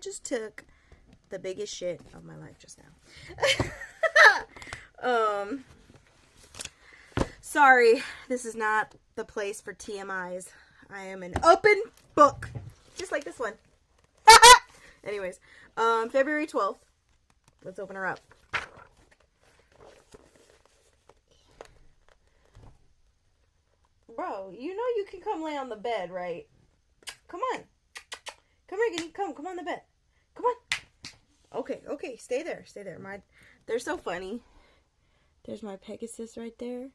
Just took the biggest shit of my life just now. Sorry, this is not the place for TMIs. I am an open book, just like this one. Anyways, February 12th. Let's open her up. Bro, you know you can come lay on the bed, right? Come on. Come here, come on the bed. Come on. Okay, stay there. They're so funny. There's my Pegasus right there.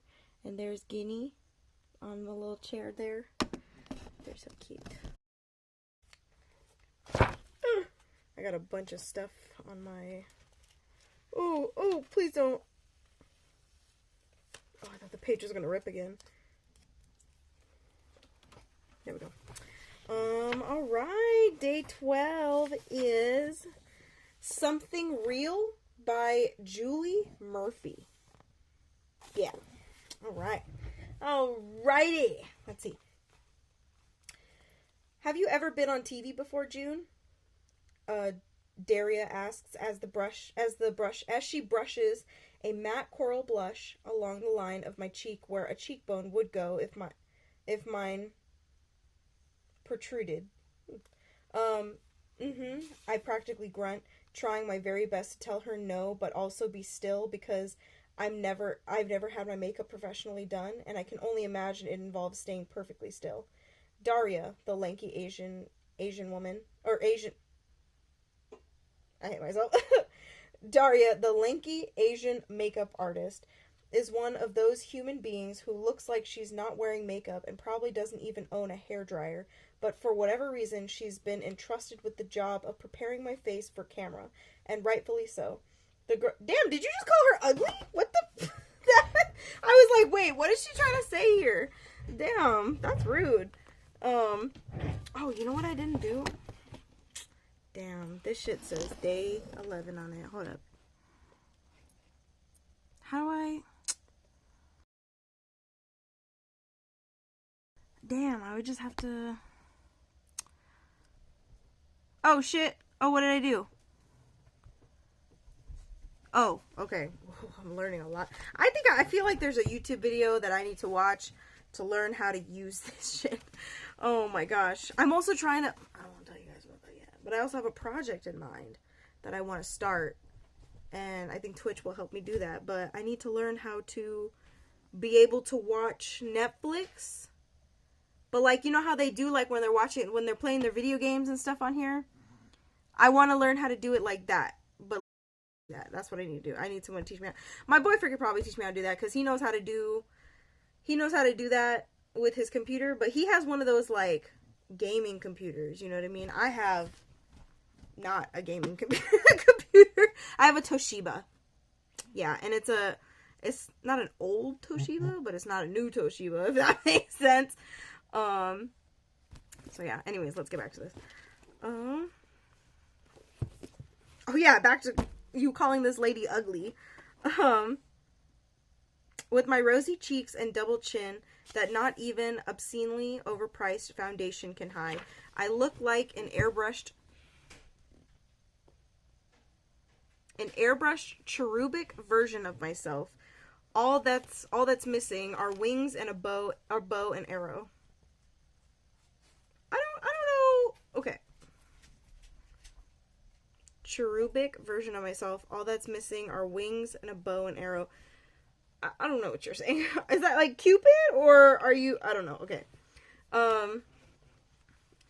And there's Guinea on the little chair there. They're so cute. I got a bunch of stuff on my... Oh, please don't. Oh, I thought the page was going to rip again. There we go. Alright. Day 12 is Something Real by Julie Murphy. Yeah. Alrighty. Let's see. Have you ever been on TV before, June? Daria asks as she brushes a matte coral blush along the line of my cheek where a cheekbone would go if mine protruded. I practically grunt, trying my very best to tell her no, but also be still because I've never had my makeup professionally done, and I can only imagine it involves staying perfectly still. Daria, the lanky Asian woman, or Asian... I hate myself. Daria, the lanky Asian makeup artist, is one of those human beings who looks like she's not wearing makeup and probably doesn't even own a hairdryer, but for whatever reason she's been entrusted with the job of preparing my face for camera, and rightfully so. Damn, did you just call her ugly? What the... I was like, wait, what is she trying to say here? Damn, that's rude. Oh, you know what I didn't do? Damn, this shit says day 11 on it. Hold up. How do I... Damn, I would just have to... Oh, shit. Oh, what did I do? Oh, okay. I'm learning a lot. I feel like there's a YouTube video that I need to watch to learn how to use this shit. Oh my gosh. I'm also trying to... I don't want to tell you guys about that yet. But I also have a project in mind that I want to start. And I think Twitch will help me do that. But I need to learn how to be able to watch Netflix. But like, you know how they do like when they're playing their video games and stuff on here? I want to learn how to do it like that. But that's what I need to do. I need someone to teach me how. My boyfriend could probably teach me how to do that because he knows how to do that with his computer, but he has one of those like gaming computers, you know what I mean? I have not a gaming computer. I have a Toshiba. Yeah, and it's not an old Toshiba, but it's not a new Toshiba, if that makes sense. So yeah, anyways, let's get back to this. Oh yeah, back to you calling this lady ugly. With my rosy cheeks and double chin that not even obscenely overpriced foundation can hide, I look like an airbrushed cherubic version of myself. All that's missing are wings and a bow and arrow. I don't know. Okay. Cherubic version of myself. All that's missing are wings and a bow and arrow. I don't know what you're saying. Is that like Cupid or are you... I don't know. Okay.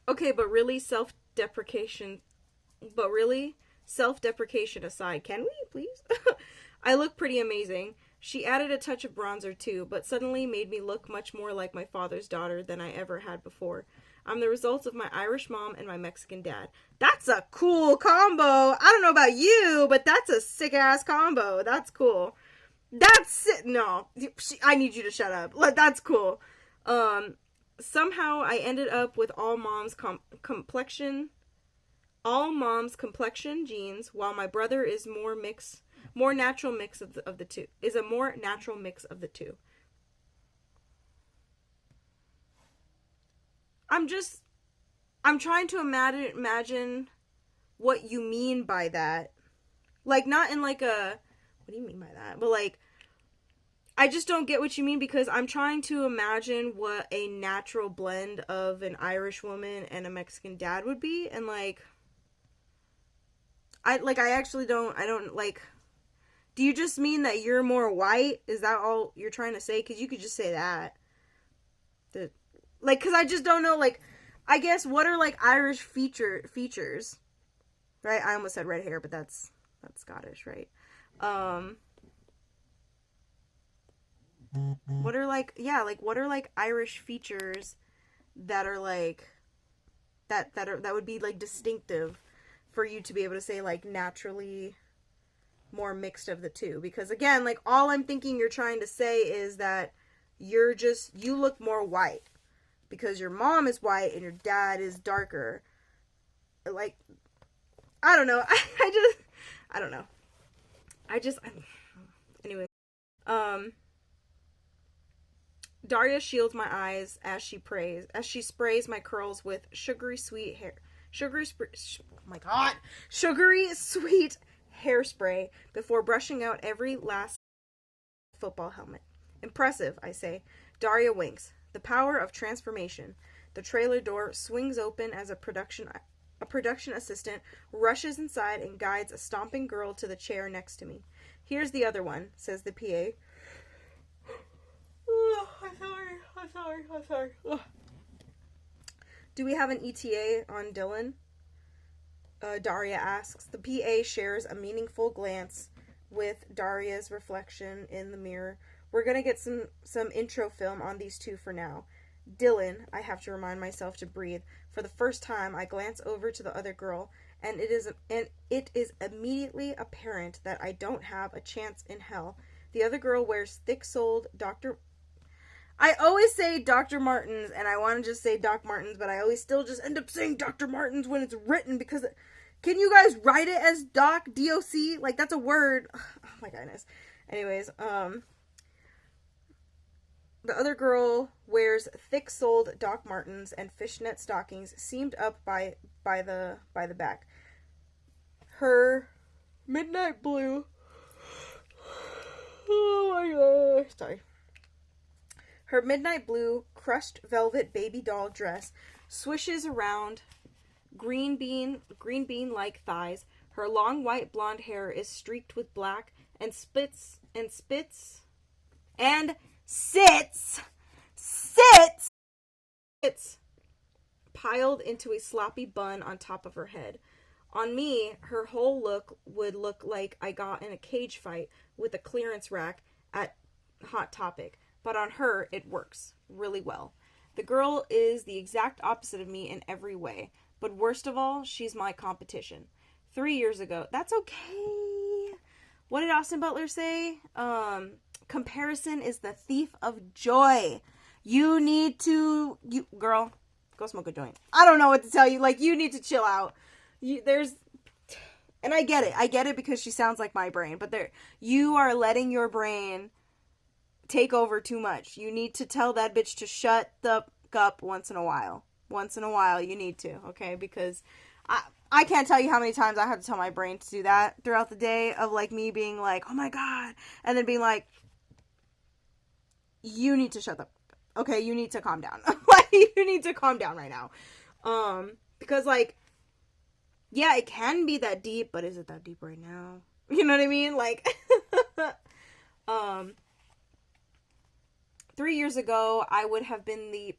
Okay, but really self-deprecation aside, can we please? I look pretty amazing. She added a touch of bronzer too, but suddenly made me look much more like my father's daughter than I ever had before. I'm the result of my Irish mom and my Mexican dad. That's a cool combo. I don't know about you, but that's a sick-ass combo. That's cool. That's it. No, I need you to shut up. That's cool. Somehow I ended up with all mom's complexion genes, while my brother is more natural mix of the two. Is a more natural mix of the two. I'm trying to imagine what you mean by that. Like, not in like a, what do you mean by that? But like, I just don't get what you mean, because I'm trying to imagine what a natural blend of an Irish woman and a Mexican dad would be, and like, I actually don't, like, do you just mean that you're more white? Is that all you're trying to say? Because you could just say that. Like, because I just don't know, like, I guess, what are, like, Irish features? Right? I almost said red hair, but that's Scottish, right? What are, like, yeah, like, what are, like, Irish features that are, like, that would be, like, distinctive for you to be able to say, like, naturally more mixed of the two? Because, again, like, all I'm thinking you're trying to say is that you look more white because your mom is white and your dad is darker. Like, I don't know. I don't know. Anyway. Daria shields my eyes as she sprays my curls with sugary sweet hairspray before brushing out every last football helmet. Impressive, I say. Daria winks. The power of transformation. The trailer door swings open as a production assistant rushes inside and guides a stomping girl to the chair next to me. Here's the other one, says the PA. Oh, I'm sorry. Ugh. Do we have an ETA on Dylan? Daria asks. The PA shares a meaningful glance with Daria's reflection in the mirror. We're gonna get some intro film on these two for now. Dylan, I have to remind myself to breathe. For the first time, I glance over to the other girl, and it is immediately apparent that I don't have a chance in hell. The other girl wears thick-soled I always say Dr. Martens, and I want to just say Doc Martens, but I always still just end up saying Dr. Martens when it's written, because can you guys write it as Doc, D-O-C? Like, that's a word. Oh my goodness. Anyways, the other girl wears thick-soled Doc Martens and fishnet stockings seamed up by the back. Her midnight blue. Oh my gosh. Sorry. Her midnight blue crushed velvet baby doll dress swishes around green bean-like thighs. Her long white blonde hair is streaked with black and sits piled into a sloppy bun on top of her head. On me, her whole look would look like I got in a cage fight with a clearance rack at Hot Topic. But on her, it works really well. The girl is the exact opposite of me in every way. But worst of all, she's my competition. 3 years ago, that's okay. What did Austin Butler say? Comparison is the thief of joy. You need to, girl, go smoke a joint. I don't know what to tell you. Like, you need to chill out. And I get it because she sounds like my brain. But you are letting your brain take over too much. You need to tell that bitch to shut the up once in a while. Once in a while, you need to, okay? Because I can't tell you how many times I have to tell my brain to do that throughout the day, of like me being like, oh my god, and then being like, you need to shut the okay, you need to calm down. Like, you need to calm down right now. Because like, yeah, it can be that deep, but is it that deep right now? You know what I mean? Like, 3 years ago, I would have been the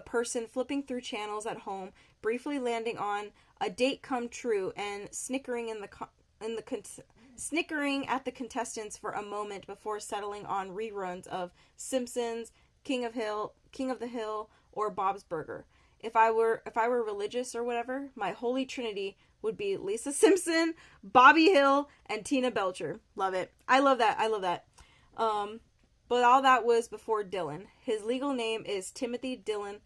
person flipping through channels at home, briefly landing on A Date Come True and snickering at the contestants for a moment before settling on reruns of Simpsons, King of the Hill, or Bob's Burger. If I were religious or whatever, my holy trinity would be Lisa Simpson, Bobby Hill, and Tina Belcher. Love it. I love that. But all that was before Dylan. His legal name is Timothy Dylan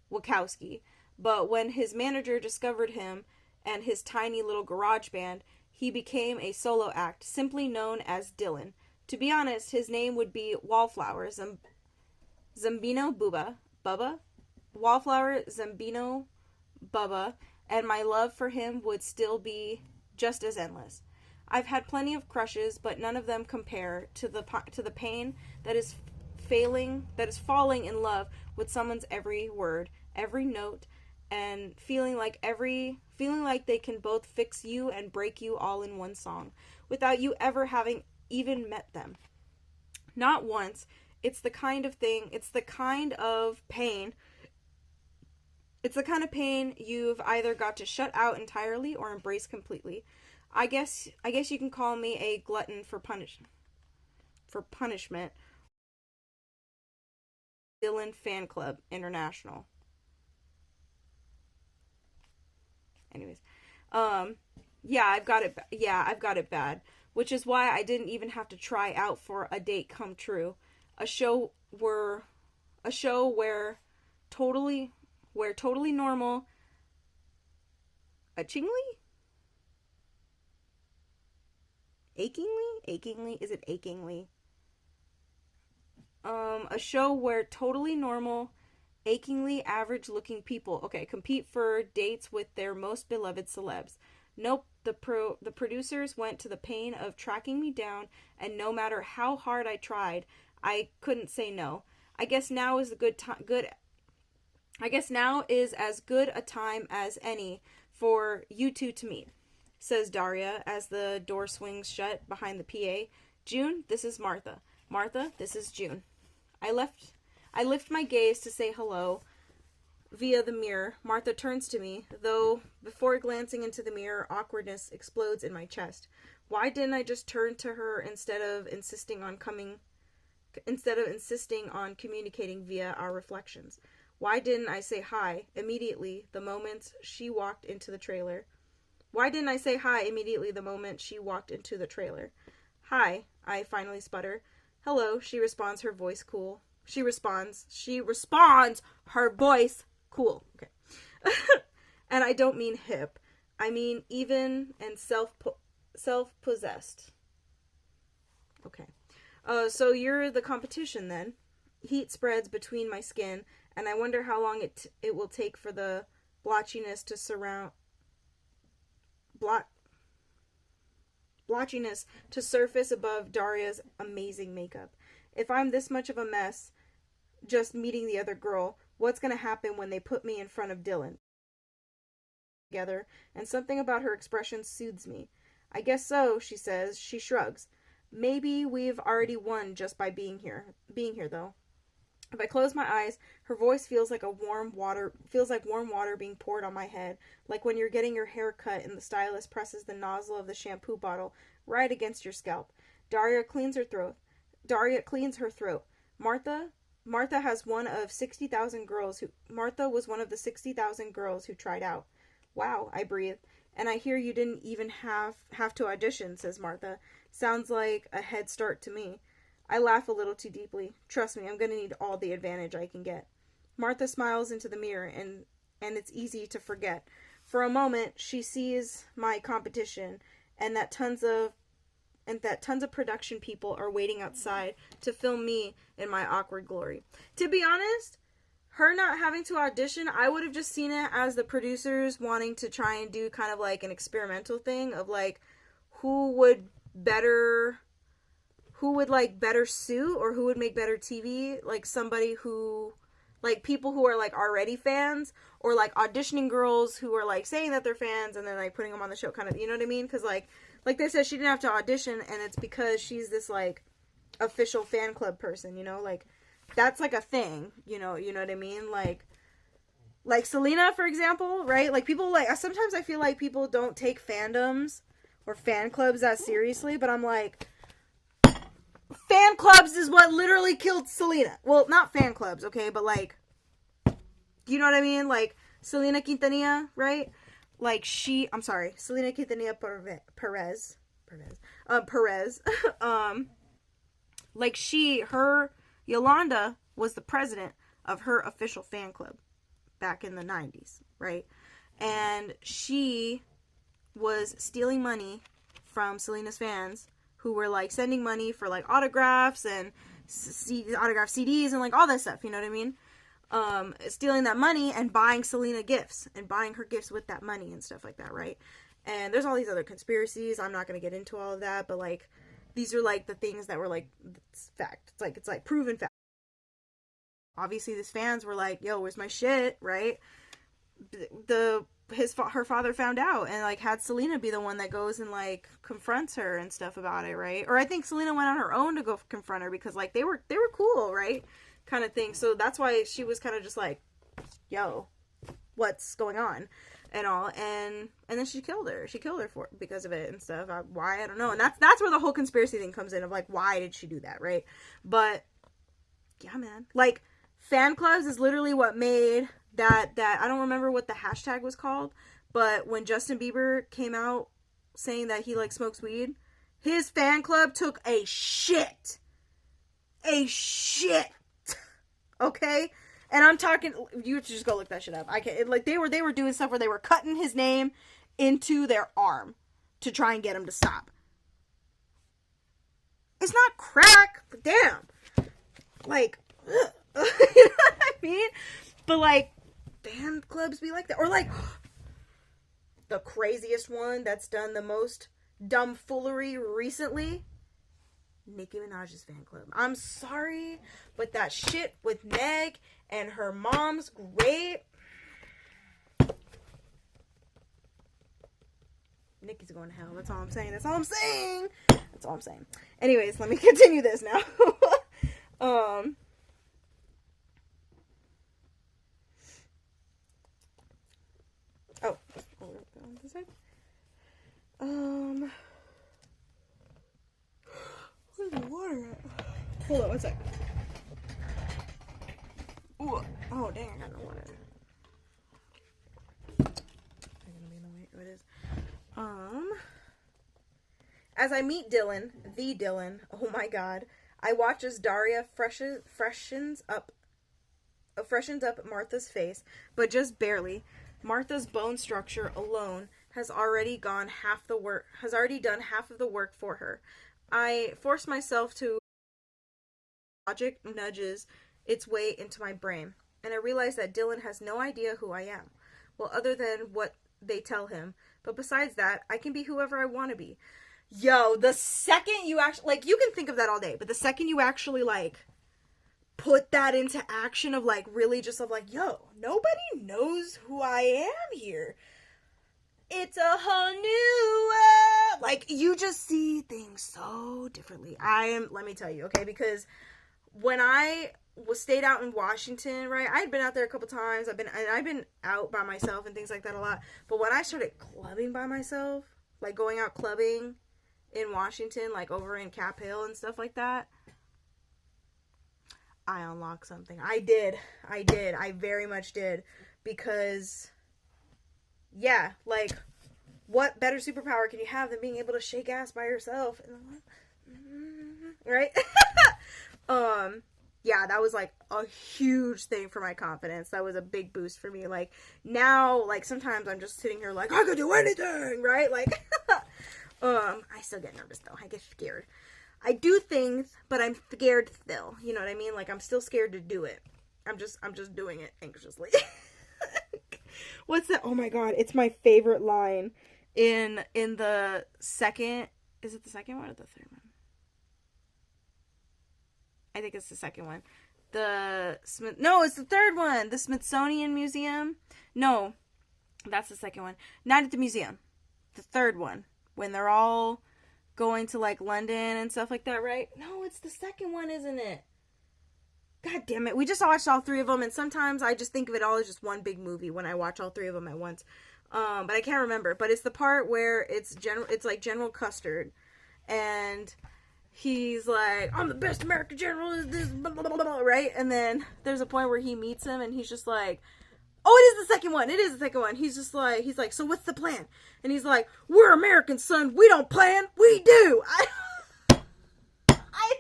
Wachowski. But when his manager discovered him and his tiny little garage band, he became a solo act, simply known as Dylan. To be honest, his name would be Wallflower Zambino Bubba. Wallflower Zambino Bubba, and my love for him would still be just as endless. I've had plenty of crushes, but none of them compare to the pain that is falling in love with someone's every word, every note, and feeling like they can both fix you and break you all in one song without you ever having even met them. Not once. It's the kind of pain you've either got to shut out entirely or embrace completely. I guess you can call me a glutton for punishment. Dylan Fan Club International. Anyways, I've got it bad, which is why I didn't even have to try out for A Date Come True, a show where totally normal, a show where totally normal, achingly average looking people, compete for dates with their most beloved celebs. Nope, the producers went to the pain of tracking me down, and no matter how hard I tried, I couldn't say no. I guess now is as good a time as any for you two to meet, says Daria as the door swings shut behind the PA. June, this is Martha. Martha, this is June. I lift my gaze to say hello via the mirror. Martha turns to me, though before glancing into the mirror, awkwardness explodes in my chest. Why didn't I just turn to her instead of insisting on communicating via our reflections? Why didn't I say hi immediately the moment she walked into the trailer? Hi, I finally sputter. Hello, she responds, her voice cool. Her voice cool. Okay. And I don't mean hip. I mean even and self-possessed. Okay. So you're the competition then. Heat spreads between my skin, and I wonder how long it will take for the blotchiness to surface above Daria's amazing makeup. If I'm this much of a mess just meeting the other girl, what's going to happen when they put me in front of Dylan? Together, and something about her expression soothes me. I guess so, she says. She shrugs. Maybe we've already won just by being here though. If I close my eyes, her voice feels like warm water being poured on my head, like when you're getting your hair cut and the stylist presses the nozzle of the shampoo bottle right against your scalp. Daria cleans her throat. Martha was one of the 60,000 girls who tried out. Wow, I breathe. And I hear you didn't even have to audition, says Martha. Sounds like a head start to me. I laugh a little too deeply. Trust me, I'm going to need all the advantage I can get. Martha smiles into the mirror, and it's easy to forget. For a moment, she sees my competition, and that tons of production people are waiting outside to film me in my awkward glory. To be honest, her not having to audition, I would have just seen it as the producers wanting to try and do kind of like an experimental thing of like who would better suit or who would make better TV, like somebody who, like people who are like already fans, or like auditioning girls who are like saying that they're fans and then like putting them on the show, kind of, you know what I mean? Because like they said, she didn't have to audition, and it's because she's this like official fan club person, you know, like that's like a thing, you know what I mean? Like Selena, for example, right? Like people, like sometimes I feel like people don't take fandoms or fan clubs that seriously, but I'm like, fan clubs is what literally killed Selena. Well, not fan clubs, okay, but like, you know what I mean? Like Selena Quintanilla, right? Like Selena Quintanilla Perez. Like Yolanda was the president of her official fan club back in the 90s, right? And she was stealing money from Selena's fans, who were like sending money for like autographs and autograph CDs and like all that stuff, you know what I mean? stealing that money and buying Selena gifts and buying her gifts with that money and stuff like that, right? And there's all these other conspiracies. I'm not going to get into all of that, but like, these are like the things that were like, it's fact. It's like proven fact. Obviously, these fans were like, yo, where's my shit, right? Her father found out and like had Selena be the one that goes and like confronts her and stuff about it, right? Or I think Selena went on her own to go confront her because like they were cool, right? Kind of thing. So that's why she was kind of just like, yo, what's going on and all. And then she killed her because of it and stuff. Why, I don't know. And that's where the whole conspiracy thing comes in of like, why did she do that, right? But yeah, man, like fan clubs is literally what made that I don't remember what the hashtag was called, but when Justin Bieber came out saying that he like smokes weed, his fan club took a shit, okay? And I'm talking, you just go look that shit up. I can't, like they were doing stuff where they were cutting his name into their arm to try and get him to stop. It's not crack, but damn, like, you know what I mean? But like, fan clubs be like that. Or like, the craziest one that's done the most dumb foolery recently, Nicki Minaj's fan club. I'm sorry, but that shit with Meg and her mom's great. Nicki's going to hell. That's all I'm saying. Anyways, let me continue this now. Oh, this side. Where's the water at? Hold on one sec. Ooh. Oh, dang, I got no water. They're gonna be in the way. Oh, it is. As I meet Dylan, oh my god, I watch as Daria freshens up Martha's face, but just barely. Martha's bone structure alone has already done half of the work for her. I force myself to logic nudges its way into my brain, and I realize that Dylan has no idea who I am. Well, other than what they tell him. But besides that, I can be whoever I want to be. Yo, the second you actually, like, you can think of that all day, but the second you actually, like, put that into action of like really just of like, yo, nobody knows who I am here. It's a whole new world. Like, you just see things so differently. Let me tell you, okay, because when I stayed out in Washington, right, I had been out there a couple times. I've been out by myself and things like that a lot. But when I started clubbing by myself, like going out clubbing in Washington, like over in Cap Hill and stuff like that, I unlocked something. I did. I very much did. Because, yeah, like, what better superpower can you have than being able to shake ass by yourself? Right? Yeah, that was, like, a huge thing for my confidence. That was a big boost for me. Like, now, like, sometimes I'm just sitting here like, I could do anything, right? Like, I still get nervous, though. I get scared. I do things, but I'm scared still. You know what I mean? Like, I'm still scared to do it. I'm just doing it anxiously. What's that? Oh my god, it's my favorite line in the second. Is it the second one or the third one? I think it's the second one. No, it's the third one. The Smithsonian Museum. No, that's the second one. Not at the museum. The third one, when they're all going to like London and stuff like that, right? No, it's the second one, isn't it? God damn it. We just watched all three of them, and sometimes I just think of it all as just one big movie when I watch all three of them at once. But I can't remember. But it's the part where it's like General Custard, and he's like, I'm the best American general, is this, blah, blah, blah, blah, right? And then there's a point where he meets him, and he's just like, oh, it is the second one. It is the second one. He's like, so what's the plan? And he's like, we're Americans, son. We don't plan. We do. I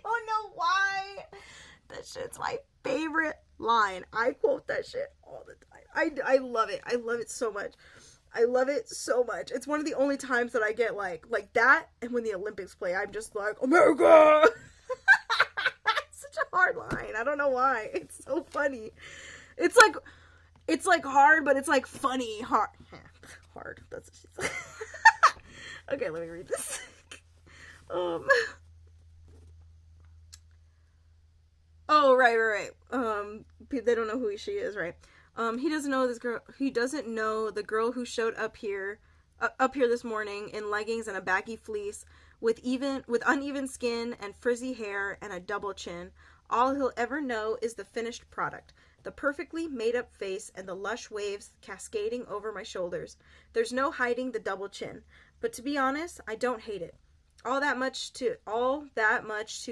don't know why. That shit's my favorite line. I quote that shit all the time. I love it. I love it so much. I love it so much. It's one of the only times that I get like that, and when the Olympics play, I'm just like, America! It's such a hard line. I don't know why. It's so funny. It's like hard, but it's like funny hard. Hard. That's what she said. Okay, let me read this. Oh, right. They don't know who she is, right? He doesn't know this girl. He doesn't know the girl who showed up here this morning in leggings and a baggy fleece, with uneven skin and frizzy hair and a double chin. All he'll ever know is the finished product, the perfectly made-up face and the lush waves cascading over my shoulders. There's no hiding the double chin. But to be honest, I don't hate it all that much to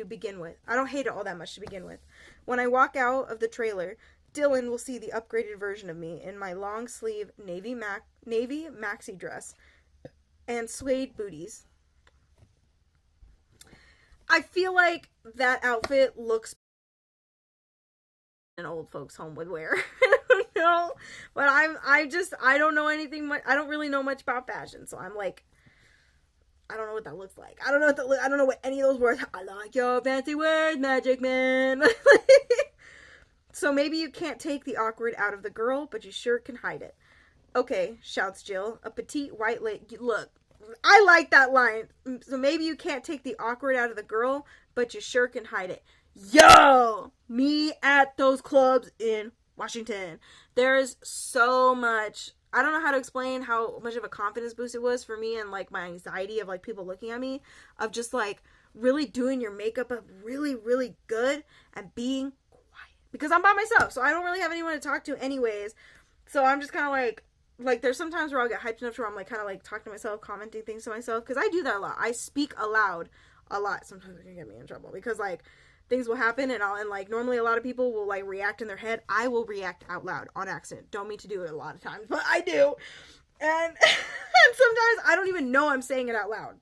begin with. I don't hate it all that much to begin with. When I walk out of the trailer, Dylan will see the upgraded version of me in my long sleeve navy maxi dress and suede booties. I feel like that outfit looks an old folks home would wear. I don't know, but I don't know anything much. I don't really know much about fashion, so I'm like, I don't know what that looks like. I don't know what any of those words. I like your fancy words, magic man. So maybe you can't take the awkward out of the girl, but you sure can hide it. Okay, shouts Jill, a petite white lady. Look, I like that line. So maybe you can't take the awkward out of the girl, but you sure can hide it. Yo, me at those clubs in Washington. There's so much. I don't know how to explain how much of a confidence boost it was for me, and like my anxiety of like people looking at me, of just like really doing your makeup up really, really good and being quiet, because I'm by myself, so I don't really have anyone to talk to anyways. So I'm just kind of like there's sometimes where I'll get hyped enough to where I'm like kind of like talking to myself, commenting things to myself, because I do that a lot. I speak aloud a lot. Sometimes it can get me in trouble because like things will happen and like normally a lot of people will like react in their head. I will react out loud on accident. Don't mean to do it a lot of times, but I do. And sometimes I don't even know I'm saying it out loud.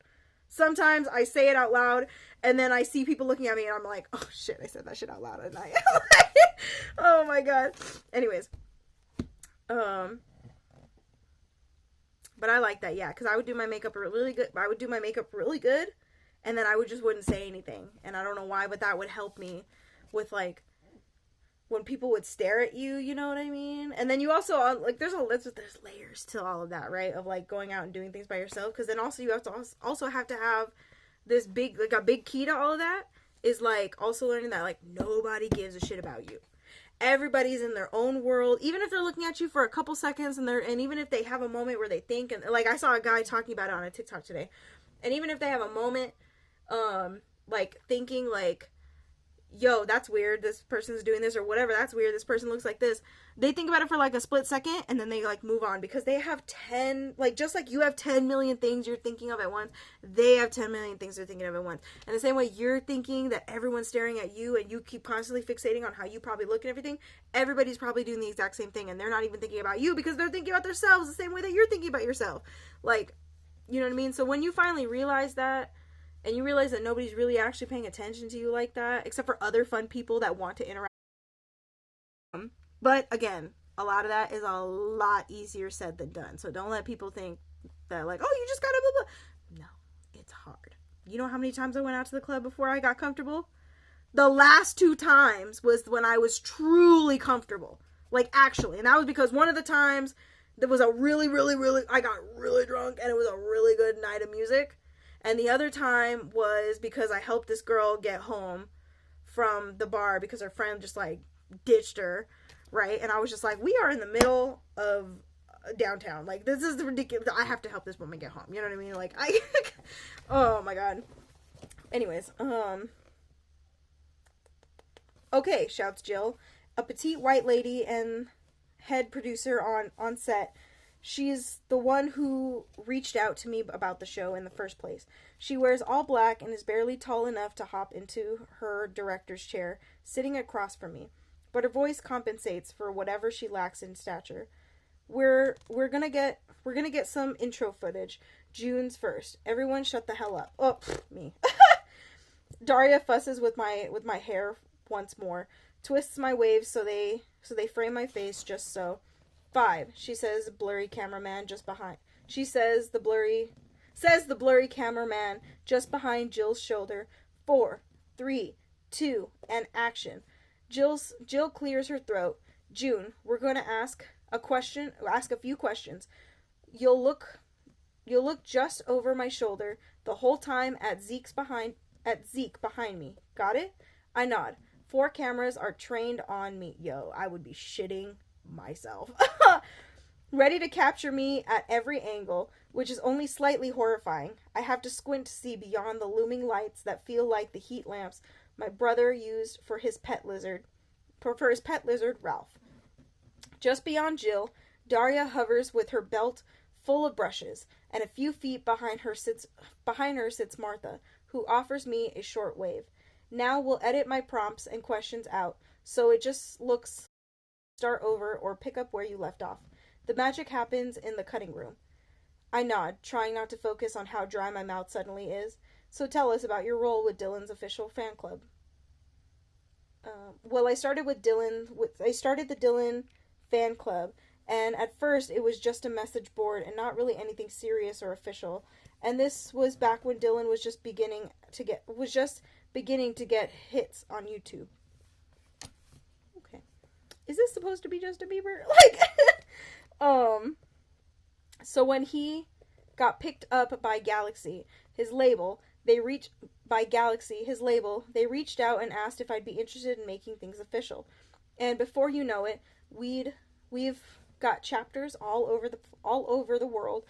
Sometimes I say it out loud and then I see people looking at me and I'm like, oh shit, I said that shit out loud at night. Oh my god. Anyways. But I like that, yeah, because I would do my makeup really good. I would do my makeup really good. And then I wouldn't say anything. And I don't know why, but that would help me with, like, when people would stare at you, you know what I mean? And then you also, like, there's layers to all of that, right? Of, like, going out and doing things by yourself. Because then also you have to have this big, like, a big key to all of that is, like, also learning that, like, nobody gives a shit about you. Everybody's in their own world. Even if they're looking at you for a couple seconds and even if they have a moment where they think, and, like, I saw a guy talking about it on a TikTok today. And even if they have a moment like thinking like, yo, that's weird, this person's doing this, or whatever, that's weird, this person looks like this, they think about it for like a split second and then they like move on, because they have 10, like, just like you have 10 million things you're thinking of at once, they have 10 million things they're thinking of at once. And the same way you're thinking that everyone's staring at you and you keep constantly fixating on how you probably look and everything, everybody's probably doing the exact same thing, and they're not even thinking about you because they're thinking about themselves the same way that you're thinking about yourself. Like, you know what I mean? So when you finally realize that, and you realize that nobody's really actually paying attention to you like that, except for other fun people that want to interact. But again, a lot of that is a lot easier said than done. So don't let people think that like, oh, you just gotta blah, blah. No, it's hard. You know how many times I went out to the club before I got comfortable? The last 2 times was when I was truly comfortable. Like, actually. And that was because one of the times there was a really, really, really, I got really drunk and it was a really good night of music. And the other time was because I helped this girl get home from the bar because her friend just, like, ditched her, right? And I was just like, we are in the middle of downtown. Like, this is ridiculous. I have to help this woman get home. You know what I mean? Like, oh, my God. Anyways, okay, shouts Jill, a petite white lady and head producer on set. She's the one who reached out to me about the show in the first place. She wears all black and is barely tall enough to hop into her director's chair, sitting across from me. But her voice compensates for whatever she lacks in stature. We're gonna get some intro footage. June's 1st. Everyone shut the hell up. Oh, me. Daria fusses with my hair once more, twists my waves so they frame my face just so. 5, she says, blurry cameraman just behind. She says the blurry cameraman just behind Jill's shoulder. 4, 3, 2, and action. Jill clears her throat. June, we're going to ask a few questions. You'll look just over my shoulder the whole time at Zeke behind me. Got it? I nod. 4 cameras are trained on me. Yo, I would be shitting myself. Ready to capture me at every angle, which is only slightly horrifying. I have to squint to see beyond the looming lights that feel like the heat lamps my brother used for his pet lizard, Ralph. Just beyond Jill, Daria hovers with her belt full of brushes, and a few feet behind her sits Martha, who offers me a short wave. Now we'll edit my prompts and questions out, so it just looks start over or pick up where you left off. The magic happens in the cutting room. I nod, trying not to focus on how dry my mouth suddenly is. So tell us about your role with Dylan's official fan club. I started the Dylan fan club, and at first it was just a message board and not really anything serious or official. And this was back when Dylan was just beginning to get hits on YouTube. Okay, is this supposed to be Justin Bieber? So when he got picked up by Galaxy, his label, they reached out and asked if I'd be interested in making things official. And before you know it, we've got chapters all over the world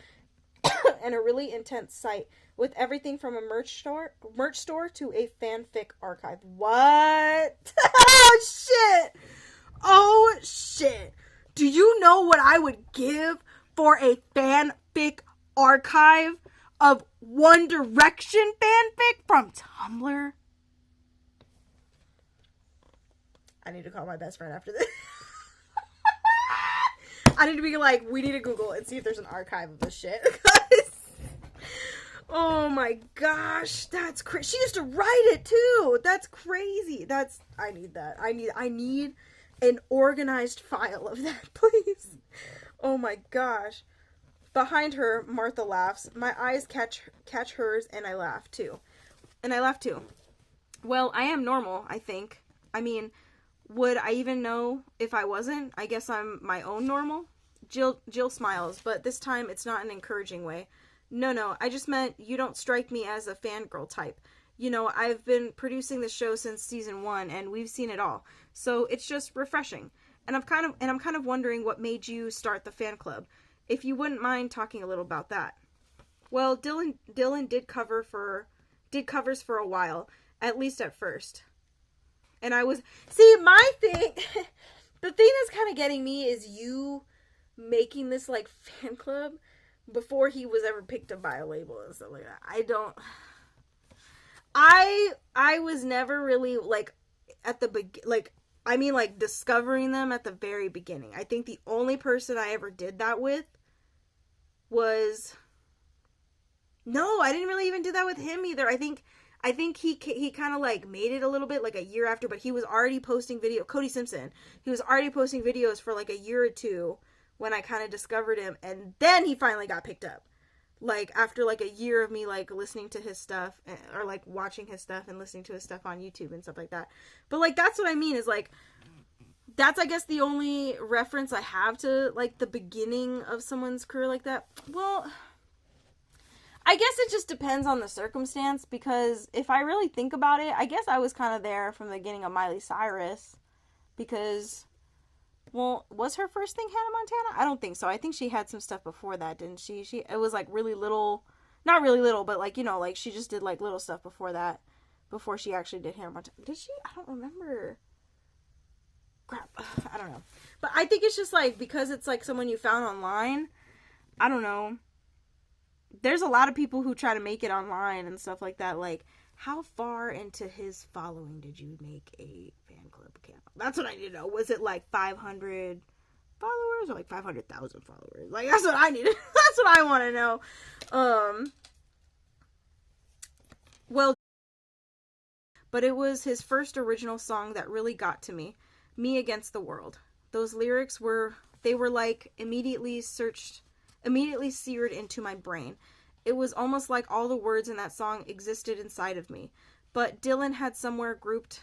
and a really intense site with everything from a merch store to a fanfic archive. What? Oh shit. Do you know what I would give for a fanfic archive of One Direction fanfic from Tumblr? I need to call my best friend after this. I need to be like, we need to Google and see if there's an archive of this shit. Oh my gosh, that's crazy. She used to write it too. That's crazy. I need that. I need an organized file of that, please. Oh my gosh. Behind her, Martha laughs. My eyes catch hers, and I laugh too. Well, I am normal, I think. I mean, would I even know if I wasn't? I guess I'm my own normal. Jill smiles, but this time it's not an encouraging way. No, I just meant you don't strike me as a fangirl type. You know, I've been producing the show since season 1, and we've seen it all. So it's just refreshing. And I'm kind of wondering what made you start the fan club. If you wouldn't mind talking a little about that. Well, Dylan did covers for a while, at least at first. And I was my thing. The thing that's kind of getting me is you making this like fan club before he was ever picked up by a label and stuff like that. I was never really like at the discovering them at the very beginning. I think the only person I ever did that with was no, I didn't really even do that with him either. I think he kind of like made it a little bit like a year after, but he was already posting Cody Simpson. He was already posting videos for like a year or two when I kind of discovered him, and then he finally got picked up. Like after like a year of me like listening to his stuff or like watching his stuff and listening to his stuff on YouTube and stuff like that. But like that's what I mean is like that's I guess the only reference I have to like the beginning of someone's career like that. Well, I guess it just depends on the circumstance, because if I really think about it, I guess I was kind of there from the beginning of Miley Cyrus, because, well, was her first thing Hannah Montana? I don't think so. I think she had some stuff before that, didn't she? It was like really little, not really little, but like, you know, like she just did like little stuff before that, before she actually did Hannah Montana. Did she? I don't remember. Crap. I don't know. But I think it's just like, because it's like someone you found online, I don't know. There's a lot of people who try to make it online and stuff like that. Like, how far into his following did you make a fan club account? That's what I need to know. Was it like 500 followers or like 500,000 followers? Like, that's what I need. That's what I want to know. Well, but it was his first original song that really got to me. Me Against the World. Those lyrics were like immediately seared into my brain. It was almost like all the words in that song existed inside of me. But Dylan had somehow grouped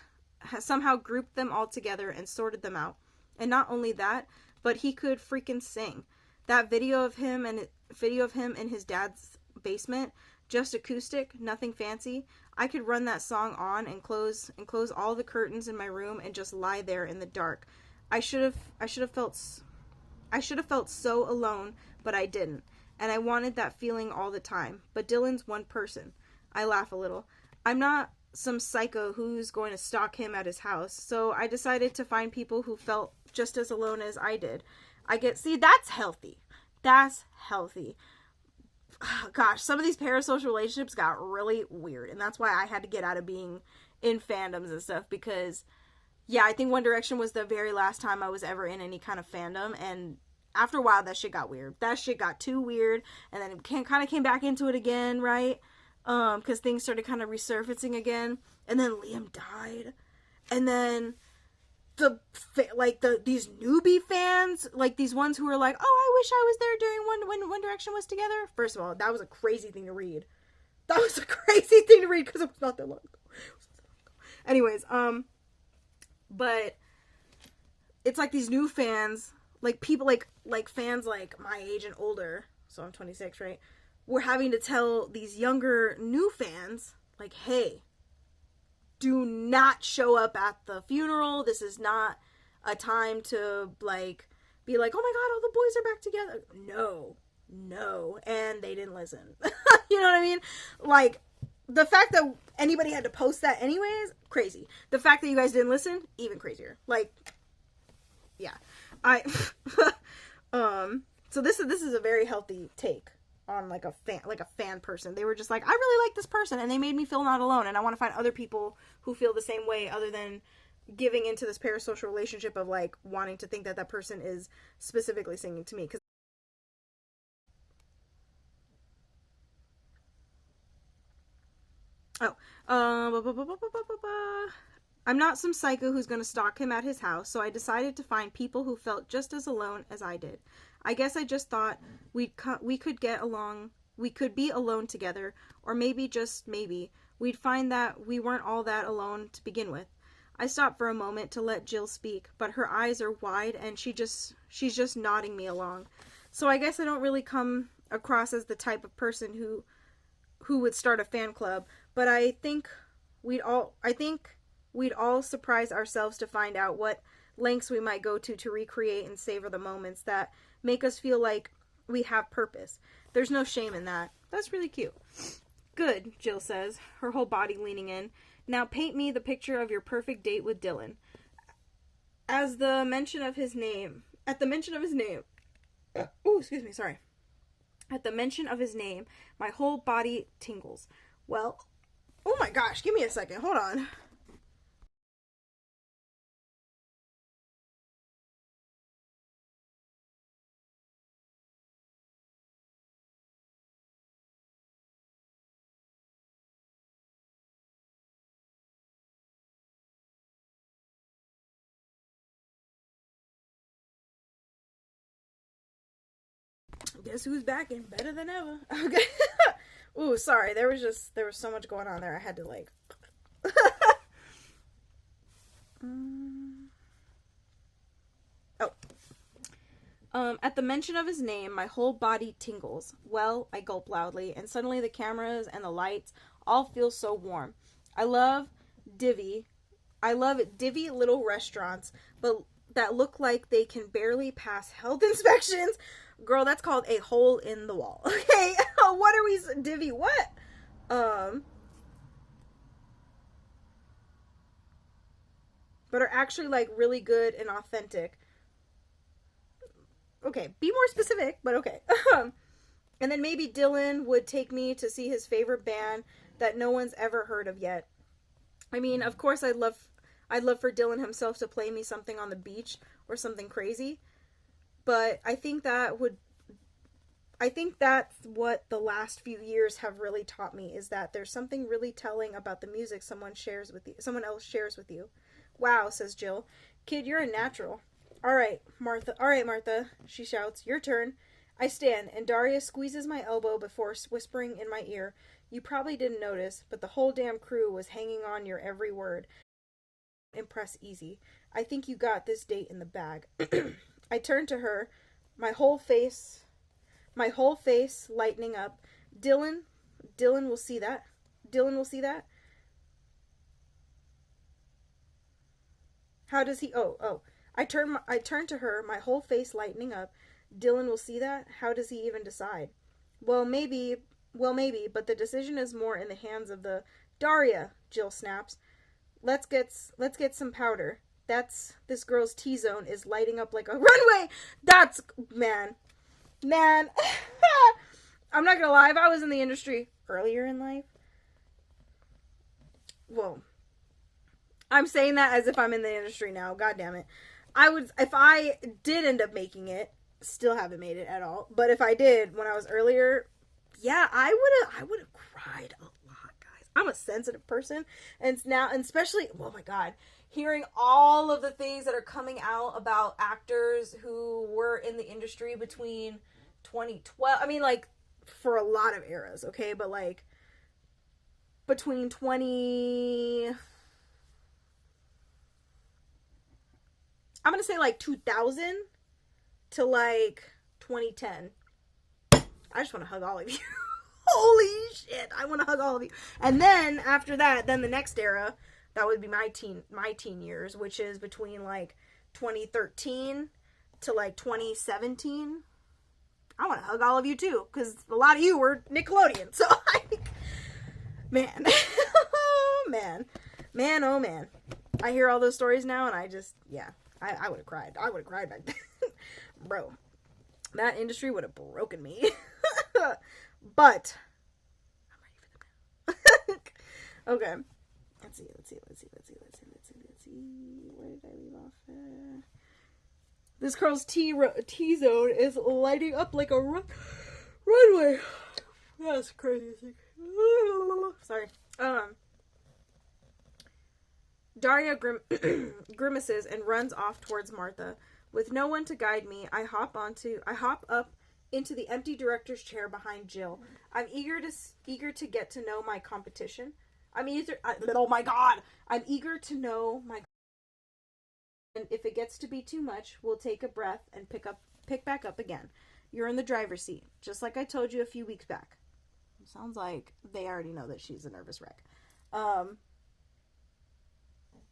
them all together and sorted them out. And not only that, but he could freaking sing. That video of him in his dad's basement, just acoustic, nothing fancy. I could run that song on and close all the curtains in my room and just lie there in the dark. I should have felt so alone, but I didn't. And I wanted that feeling all the time. But Dylan's one person. I laugh a little. I'm not some psycho who's going to stalk him at his house. So I decided to find people who felt just as alone as I did. See, that's healthy. That's healthy. Gosh, some of these parasocial relationships got really weird. And that's why I had to get out of being in fandoms and stuff. Because, yeah, I think One Direction was the very last time I was ever in any kind of fandom. And after a while, that shit got weird. That shit got too weird. And then it kind of came back into it again, right? Because things started kind of resurfacing again. And then Liam died. And then these newbie fans, like these ones who were like, oh, I wish I was there during when One Direction was together. First of all, that was a crazy thing to read. That was a crazy thing to read because it was not that long ago. Anyways, but it's like these new fans, like people like fans like my age and older, so I'm 26, right? We're having to tell these younger new fans, like, hey, do not show up at the funeral. This is not a time to, like, be like, oh my god, all the boys are back together. No. And they didn't listen. You know what I mean? Like, the fact that anybody had to post that anyways, crazy. The fact that you guys didn't listen, even crazier. Like, yeah. So this is a very healthy take on like a fan person. They were just like, I really like this person and they made me feel not alone, and I want to find other people who feel the same way other than giving into this parasocial relationship of like wanting to think that that person is specifically singing to me. I'm not some psycho who's going to stalk him at his house, so I decided to find people who felt just as alone as I did. I guess I just thought we could get along, we could be alone together, or maybe, just maybe, we'd find that we weren't all that alone to begin with. I stopped for a moment to let Jill speak, but her eyes are wide and she's just nodding me along. So I guess I don't really come across as the type of person who would start a fan club, but I think we'd all surprise ourselves to find out what lengths we might go to recreate and savor the moments that make us feel like we have purpose. There's no shame in that. That's really cute. Good, Jill says, her whole body leaning in. Now paint me the picture of your perfect date with Dylan. At the mention of his name, At the mention of his name, my whole body tingles. Well, oh my gosh, give me a second, hold on. Guess who's back and better than ever? Okay. Ooh, sorry. There was so much going on there. I had to like. At the mention of his name, my whole body tingles. Well, I gulp loudly, and suddenly the cameras and the lights all feel so warm. I love divvy little restaurants, but that look like they can barely pass health inspections. Girl, that's called a hole in the wall. Okay, what are we divvy? What? But are actually like really good and authentic. Okay, be more specific, but okay. And then maybe Dylan would take me to see his favorite band that no one's ever heard of yet. I mean, of course, I'd love for Dylan himself to play me something on the beach or something crazy. But I think that's what the last few years have really taught me, is that there's something really telling about the music someone else shares with you. Wow, says Jill. Kid, you're a natural. All right, Martha, she shouts. Your turn. I stand, and Daria squeezes my elbow before whispering in my ear. You probably didn't notice, but the whole damn crew was hanging on your every word. impress easy. I think you got this date in the bag. I turned to her, my whole face lightening up. Dylan will see that. Dylan will see that. How does he? Oh. I turned to her, my whole face lightening up. Dylan will see that. How does he even decide? Well, maybe, but the decision is more in the hands of the Daria. Jill snaps. Let's get some powder. This girl's T-zone is lighting up like a runway. That's man. I'm not gonna lie. If I was in the industry earlier in life, well, I'm saying that as if I'm in the industry now. God damn it. I would, if I did end up making it, still haven't made it at all. But if I did when I was earlier, yeah, I would have cried a lot, guys. I'm a sensitive person, and especially, oh my God, hearing all of the things that are coming out about actors who were in the industry between 2012. I mean, like, for a lot of eras, okay, but like between 20. I'm going to say like 2000 to like 2010. I just want to hug all of you. Holy shit. I want to hug all of you. And then after that, then the next era, that would be my teen years, which is between like 2013 to like 2017. I want to hug all of you too, because a lot of you were Nickelodeon. So man. Oh man. I hear all those stories now and I just, yeah. I would have cried. I would have cried back then. Bro, that industry would have broken me. But I'm ready for them now. Okay. Let's see. Where did I leave off at? This girl's T-zone is lighting up like a runway. That's crazy. Sorry. Daria grimaces and runs off towards Martha. With no one to guide me, I hop up into the empty director's chair behind Jill. I'm eager to get to know my competition. Oh my God! I'm eager to know my. And if it gets to be too much, we'll take a breath and pick back up again. You're in the driver's seat, just like I told you a few weeks back. Sounds like they already know that she's a nervous wreck.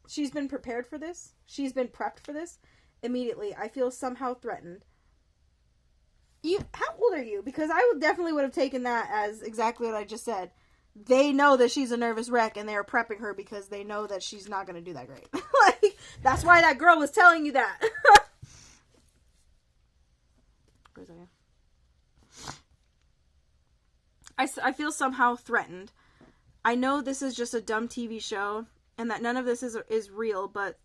She's been prepared for this. She's been prepped for this. Immediately, I feel somehow threatened. How old are you? Because I definitely would have taken that as exactly what I just said. They know that she's a nervous wreck, and they are prepping her because they know that she's not going to do that great. Like, that's why that girl was telling you that. I feel somehow threatened. I know this is just a dumb TV show, and that none of this is real, but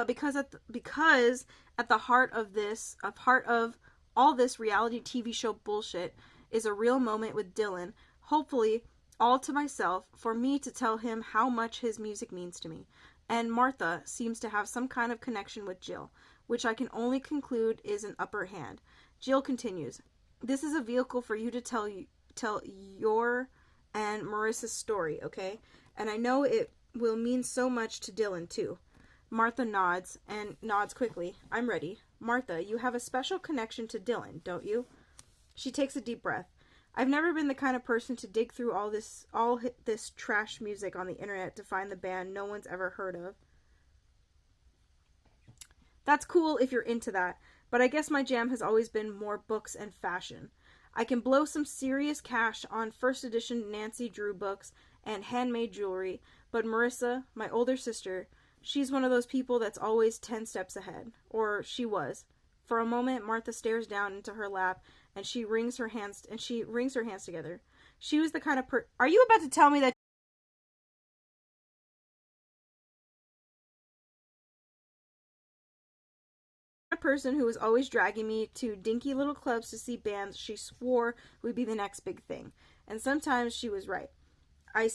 because at the heart of all this reality TV show bullshit is a real moment with Dylan, hopefully all to myself, for me to tell him how much his music means to me. And Martha seems to have some kind of connection with Jill, which I can only conclude is an upper hand. Jill continues, this is a vehicle for you to tell your and Marissa's story, okay? And I know it will mean so much to Dylan, too. Martha nods, and nods quickly. I'm ready. Martha, you have a special connection to Dylan, don't you? She takes a deep breath. I've never been the kind of person to dig through all this trash music on the internet to find the band no one's ever heard of. That's cool if you're into that, but I guess my jam has always been more books and fashion. I can blow some serious cash on first edition Nancy Drew books and handmade jewelry, but Marissa, my older sister, she's one of those people that's always 10 steps ahead. Or she was. For a moment, Martha stares down into her lap, and she wrings her hands together. She was the kind of Are you about to tell me that a person who was always dragging me to dinky little clubs to see bands she swore would be the next big thing? And sometimes she was right. In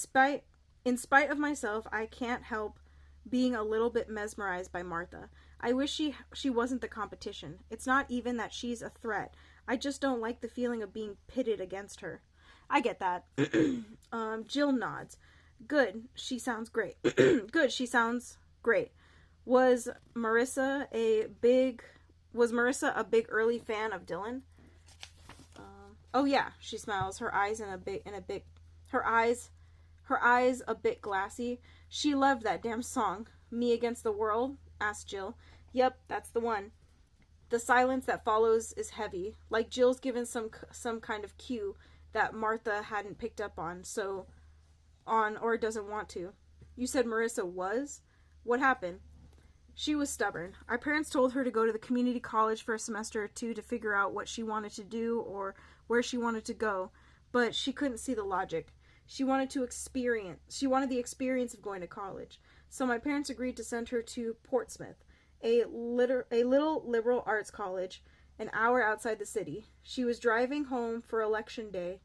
spite of myself, I can't help being a little bit mesmerized by Martha. I wish she wasn't the competition. It's not even that she's a threat. I just don't like the feeling of being pitted against her. I get that. Jill nods. Good. She sounds great. Good. She sounds great. Was Marissa a big early fan of Dylan? Oh yeah, she smiles, her eyes her eyes a bit glassy. She loved that damn song. Me Against the World? Asked Jill. Yep, that's the one. The silence that follows is heavy, like Jill's given some kind of cue that Martha hadn't picked up on or doesn't want to. You said Marissa was? What happened? She was stubborn. Our parents told her to go to the community college for a semester or two to figure out what she wanted to do or where she wanted to go, but she couldn't see the logic. She wanted the experience of going to college. So my parents agreed to send her to Portsmouth, a little liberal arts college, an hour outside the city. She was driving home for election day.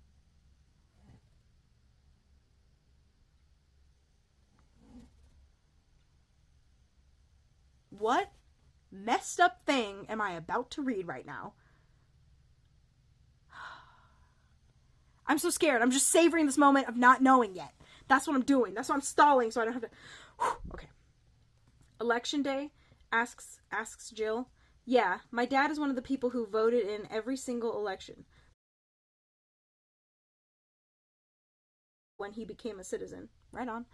What messed up thing am I about to read right now? I'm so scared. I'm just savoring this moment of not knowing yet. That's what I'm doing. That's why I'm stalling so I don't have to... Okay. Election day? Asks Jill. Yeah, my dad is one of the people who voted in every single election when he became a citizen. Right on.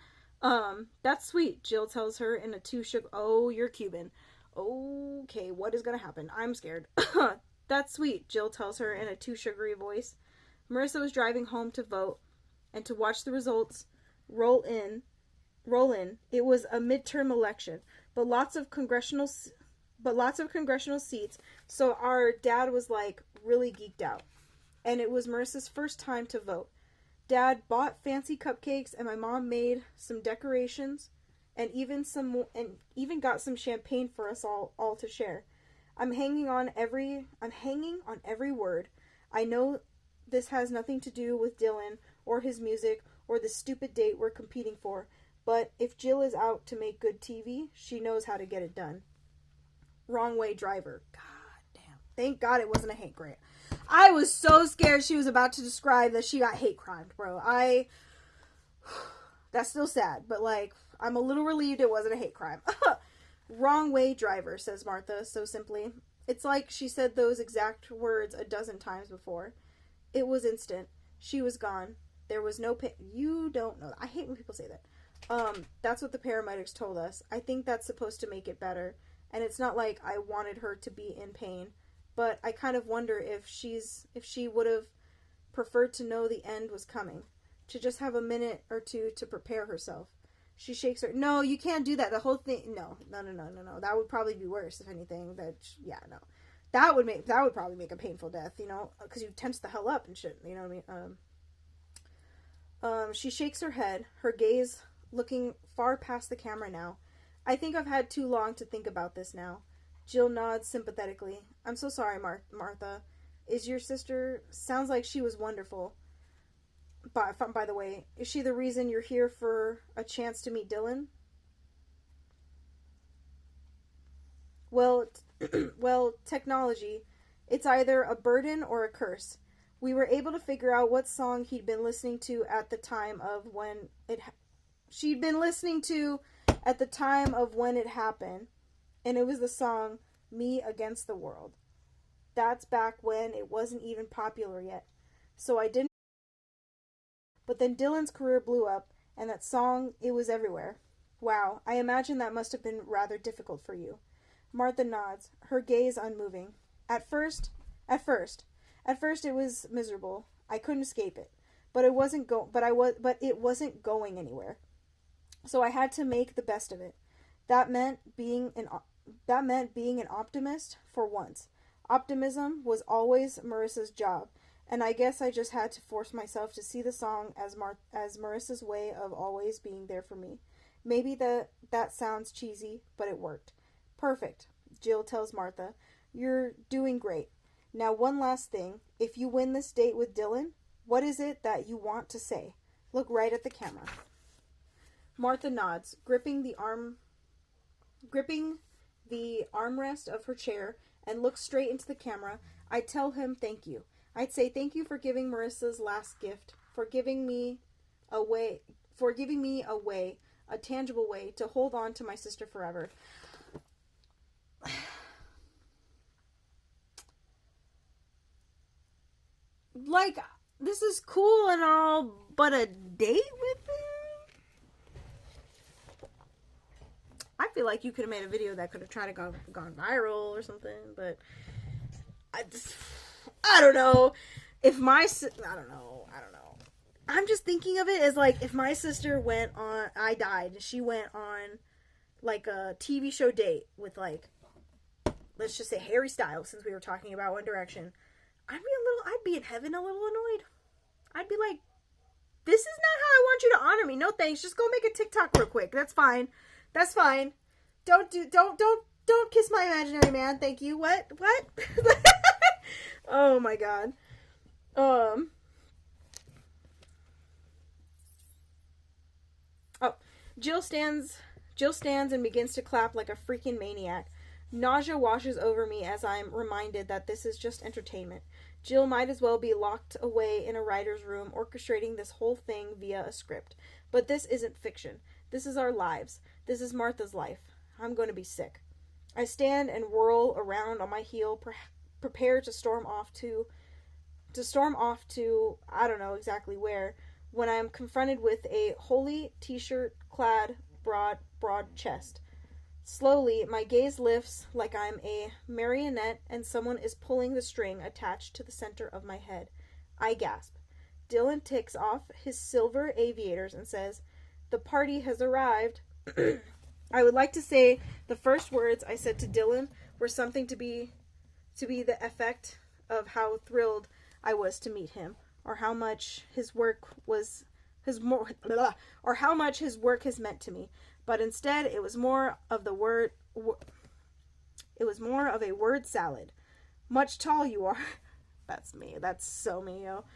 That's sweet, Jill tells her in a Oh, you're Cuban. Okay, what is gonna happen? I'm scared. That's sweet, Jill tells her in a too sugary voice. Marissa was driving home to vote and to watch the results roll in. It was a midterm election, but lots of congressional seats, so our dad was like really geeked out. And it was Marissa's first time to vote. Dad bought fancy cupcakes and my mom made some decorations and even got some champagne for us all to share. I'm hanging on every word. I know this has nothing to do with Dylan or his music or the stupid date we're competing for, but if Jill is out to make good TV, she knows how to get it done. Wrong way driver. God damn. Thank God it wasn't a hate crime. I was so scared she was about to describe that she got hate crimed, bro. That's still sad, but like, I'm a little relieved it wasn't a hate crime. Wrong way driver, says Martha so simply. It's like she said those exact words a dozen times before. It was instant. She was gone. There was no pain. You don't know that. I hate when people say that. That's what the paramedics told us. I think that's supposed to make it better. And it's not like I wanted her to be in pain, but I kind of wonder if she would have preferred to know the end was coming, to just have a minute or two to prepare herself. She shakes her. No, you can't do that. The whole thing. No. That would probably be worse, if anything. No. That would probably make a painful death, you know, because you tense the hell up and shit. You know what I mean? She shakes her head, her gaze looking far past the camera now. I think I've had too long to think about this now. Jill nods sympathetically. I'm so sorry, Martha. Is your sister... Sounds like she was wonderful. By the way, is she the reason you're here for a chance to meet Dylan? Well, technology. It's either a burden or a curse. We were able to figure out what song he'd been listening to at the time of when it... She'd been listening to at the time of when it happened, and it was the song Me Against the World. That's back when it wasn't even popular yet. So I didn't... But then Dylan's career blew up, and that song, it was everywhere. Wow, I imagine that must have been rather difficult for you. Martha nods, her gaze unmoving. At first it was miserable. I couldn't escape it. But it wasn't going anywhere. So I had to make the best of it. That meant being an optimist for once. Optimism was always Marissa's job, and I guess I just had to force myself to see the song as Marissa's way of always being there for me. Maybe that sounds cheesy, but it worked. Perfect, Jill tells Martha. You're doing great. Now one last thing. If you win this date with Dylan, what is it that you want to say? Look right at the camera. Martha nods, gripping the armrest of her chair, and looks straight into the camera. I'd tell him thank you. I'd say thank you for giving Marissa's last gift, for giving me a way, a tangible way to hold on to my sister forever. like, this is cool and all, but a date with him? I feel like you could have made a video that could have tried to gone viral or something, but I don't know. If my, I don't know. I'm just thinking of it as like, if my sister went on, I died, she went on like a TV show date with like, let's just say Harry Styles, since we were talking about One Direction, I'd be in heaven a little annoyed. I'd be like, this is not how I want you to honor me. No thanks. Just go make a TikTok real quick. That's fine. Don't kiss my imaginary man. Thank you. What? Oh my god. Jill stands and begins to clap like a freaking maniac. Nausea washes over me as I'm reminded that this is just entertainment. Jill might as well be locked away in a writer's room orchestrating this whole thing via a script. But this isn't fiction. This is our lives. This is Martha's life. I'm going to be sick. I stand and whirl around on my heel, prepare to storm off to I don't know exactly where, when I am confronted with a holy t-shirt clad broad chest. Slowly, my gaze lifts like I'm a marionette and someone is pulling the string attached to the center of my head. I gasp. Dylan takes off his silver aviators and says, "The party has arrived." I would like to say the first words I said to Dylan were something to be the effect of how thrilled I was to meet him, or how much his work has meant to me. But instead, it was more of a word salad. Much tall you are. That's me. That's so me, yo.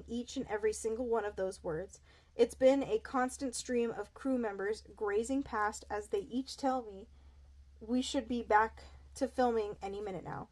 Each and every single one of those words. It's been a constant stream of crew members grazing past as they each tell me we should be back to filming any minute now.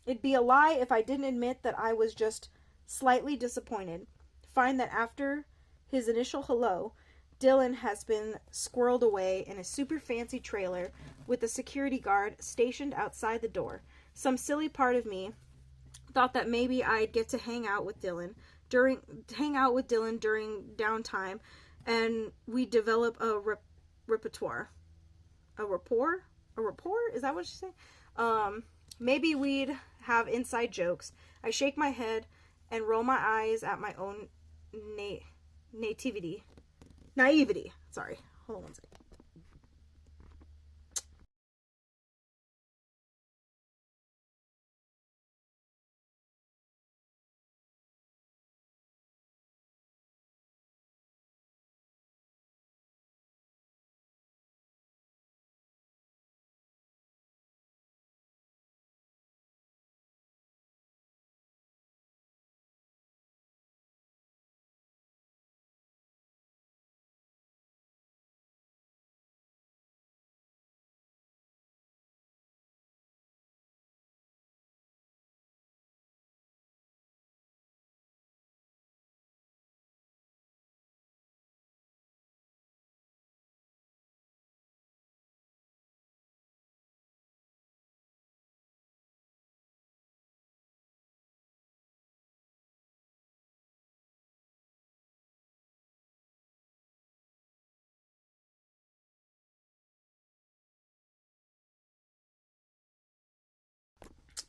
It'd be a lie if I didn't admit that I was just slightly disappointed. Find that after his initial hello, Dylan has been squirreled away in a super fancy trailer with a security guard stationed outside the door. Some silly part of me thought that maybe I'd get to hang out with Dylan during downtime, and we develop a repertoire. A rapport? A rapport? Is that what she's saying? Maybe we'd have inside jokes. I shake my head and roll my eyes at my own naivety. Sorry. Hold on one second.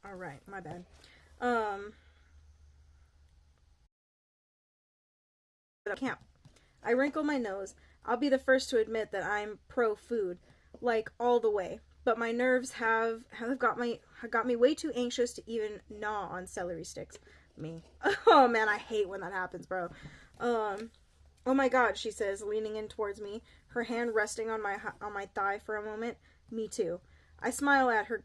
All right, my bad. Camp. I wrinkle my nose. I'll be the first to admit that I'm pro food, like all the way. But my nerves have got me way too anxious to even gnaw on celery sticks. Me. Oh man, I hate when that happens, bro. Oh my god, she says, leaning in towards me, her hand resting on my thigh for a moment. Me too. I smile at her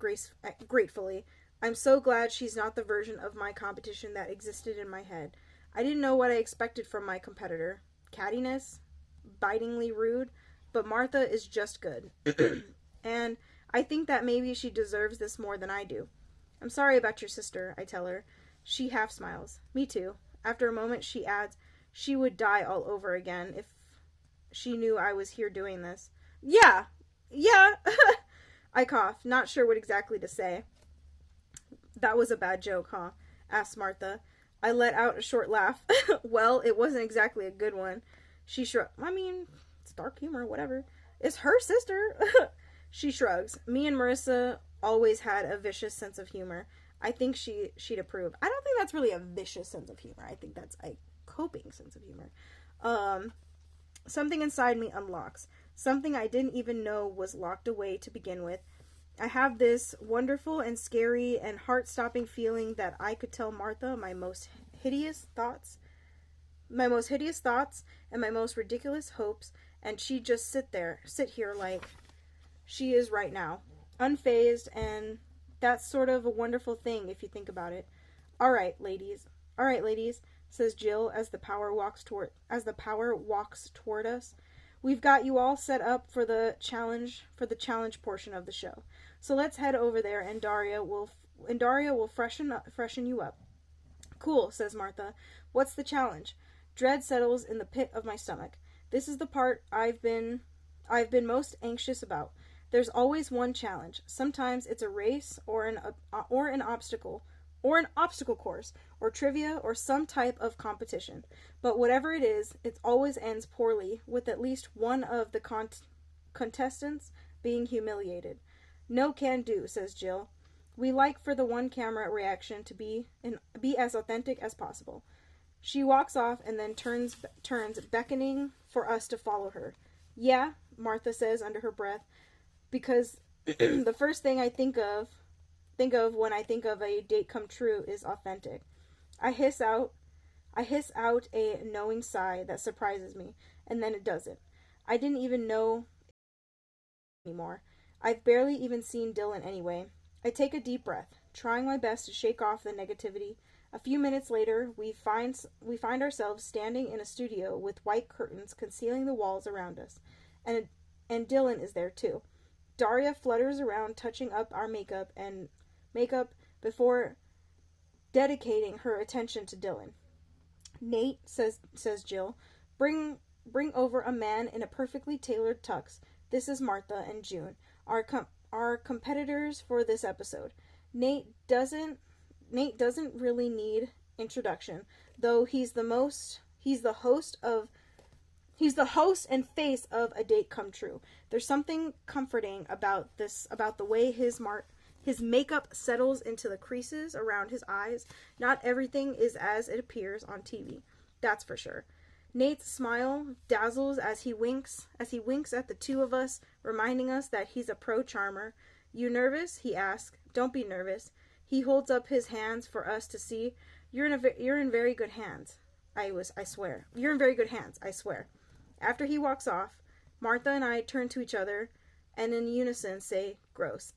gratefully. I'm so glad she's not the version of my competition that existed in my head. I didn't know what I expected from my competitor. Cattiness? Bitingly rude? But Martha is just good. And I think that maybe she deserves this more than I do. I'm sorry about your sister, I tell her. She half smiles. Me too. After a moment, she adds, she would die all over again she knew I was here doing this. Yeah. Yeah. I coughed, not sure what exactly to say. That was a bad joke, huh? Asked Martha. I let out a short laugh. Well, it wasn't exactly a good one. She shrugged. I mean, it's dark humor, whatever. It's her sister. She shrugs. Me and Marissa always had a vicious sense of humor. I think she'd approve. I don't think that's really a vicious sense of humor. I think that's a coping sense of humor. Something inside me unlocks. Something I didn't even know was locked away to begin with. I have this wonderful and scary and heart-stopping feeling that I could tell Martha my most hideous thoughts and my most ridiculous hopes, and she'd just sit here like she is right now, unfazed, and that's sort of a wonderful thing if you think about it. All right, ladies, says Jill as the power walks toward us. We've got you all set up for the challenge portion of the show. So let's head over there, and Daria will freshen you up. Cool, says Martha. What's the challenge? Dread settles in the pit of my stomach. This is the part I've been most anxious about. There's always one challenge. Sometimes it's a race or an obstacle course, or trivia, or some type of competition. But whatever it is, it always ends poorly, with at least one of the contestants being humiliated. No can do, says Jill. We like for the one-camera reaction to be as authentic as possible. She walks off and then turns, beckoning for us to follow her. Yeah, Martha says under her breath, because the first thing I think of when I think of a date come true is authentic. I hiss out a knowing sigh that surprises me, and then it doesn't. I didn't even know anymore. I've barely even seen Dylan anyway. I take a deep breath, trying my best to shake off the negativity. A few minutes later, we find ourselves standing in a studio with white curtains concealing the walls around us, and Dylan is there too. Daria flutters around, touching up our makeup before dedicating her attention to Dylan. Nate, says Jill, bring over a man in a perfectly tailored tux. This is Martha and June, our competitors for this episode. Nate doesn't really need introduction, though he's the host and face of A Date Come True. There's something comforting about the way his makeup settles into the creases around his eyes. Not everything is as it appears on TV, that's for sure. Nate's smile dazzles as he winks at the two of us, reminding us that he's a pro charmer. You nervous? He asks. Don't be nervous. He holds up his hands for us to see. You're in very good hands. I swear. You're in very good hands, I swear. After he walks off, Martha and I turn to each other and in unison say, gross.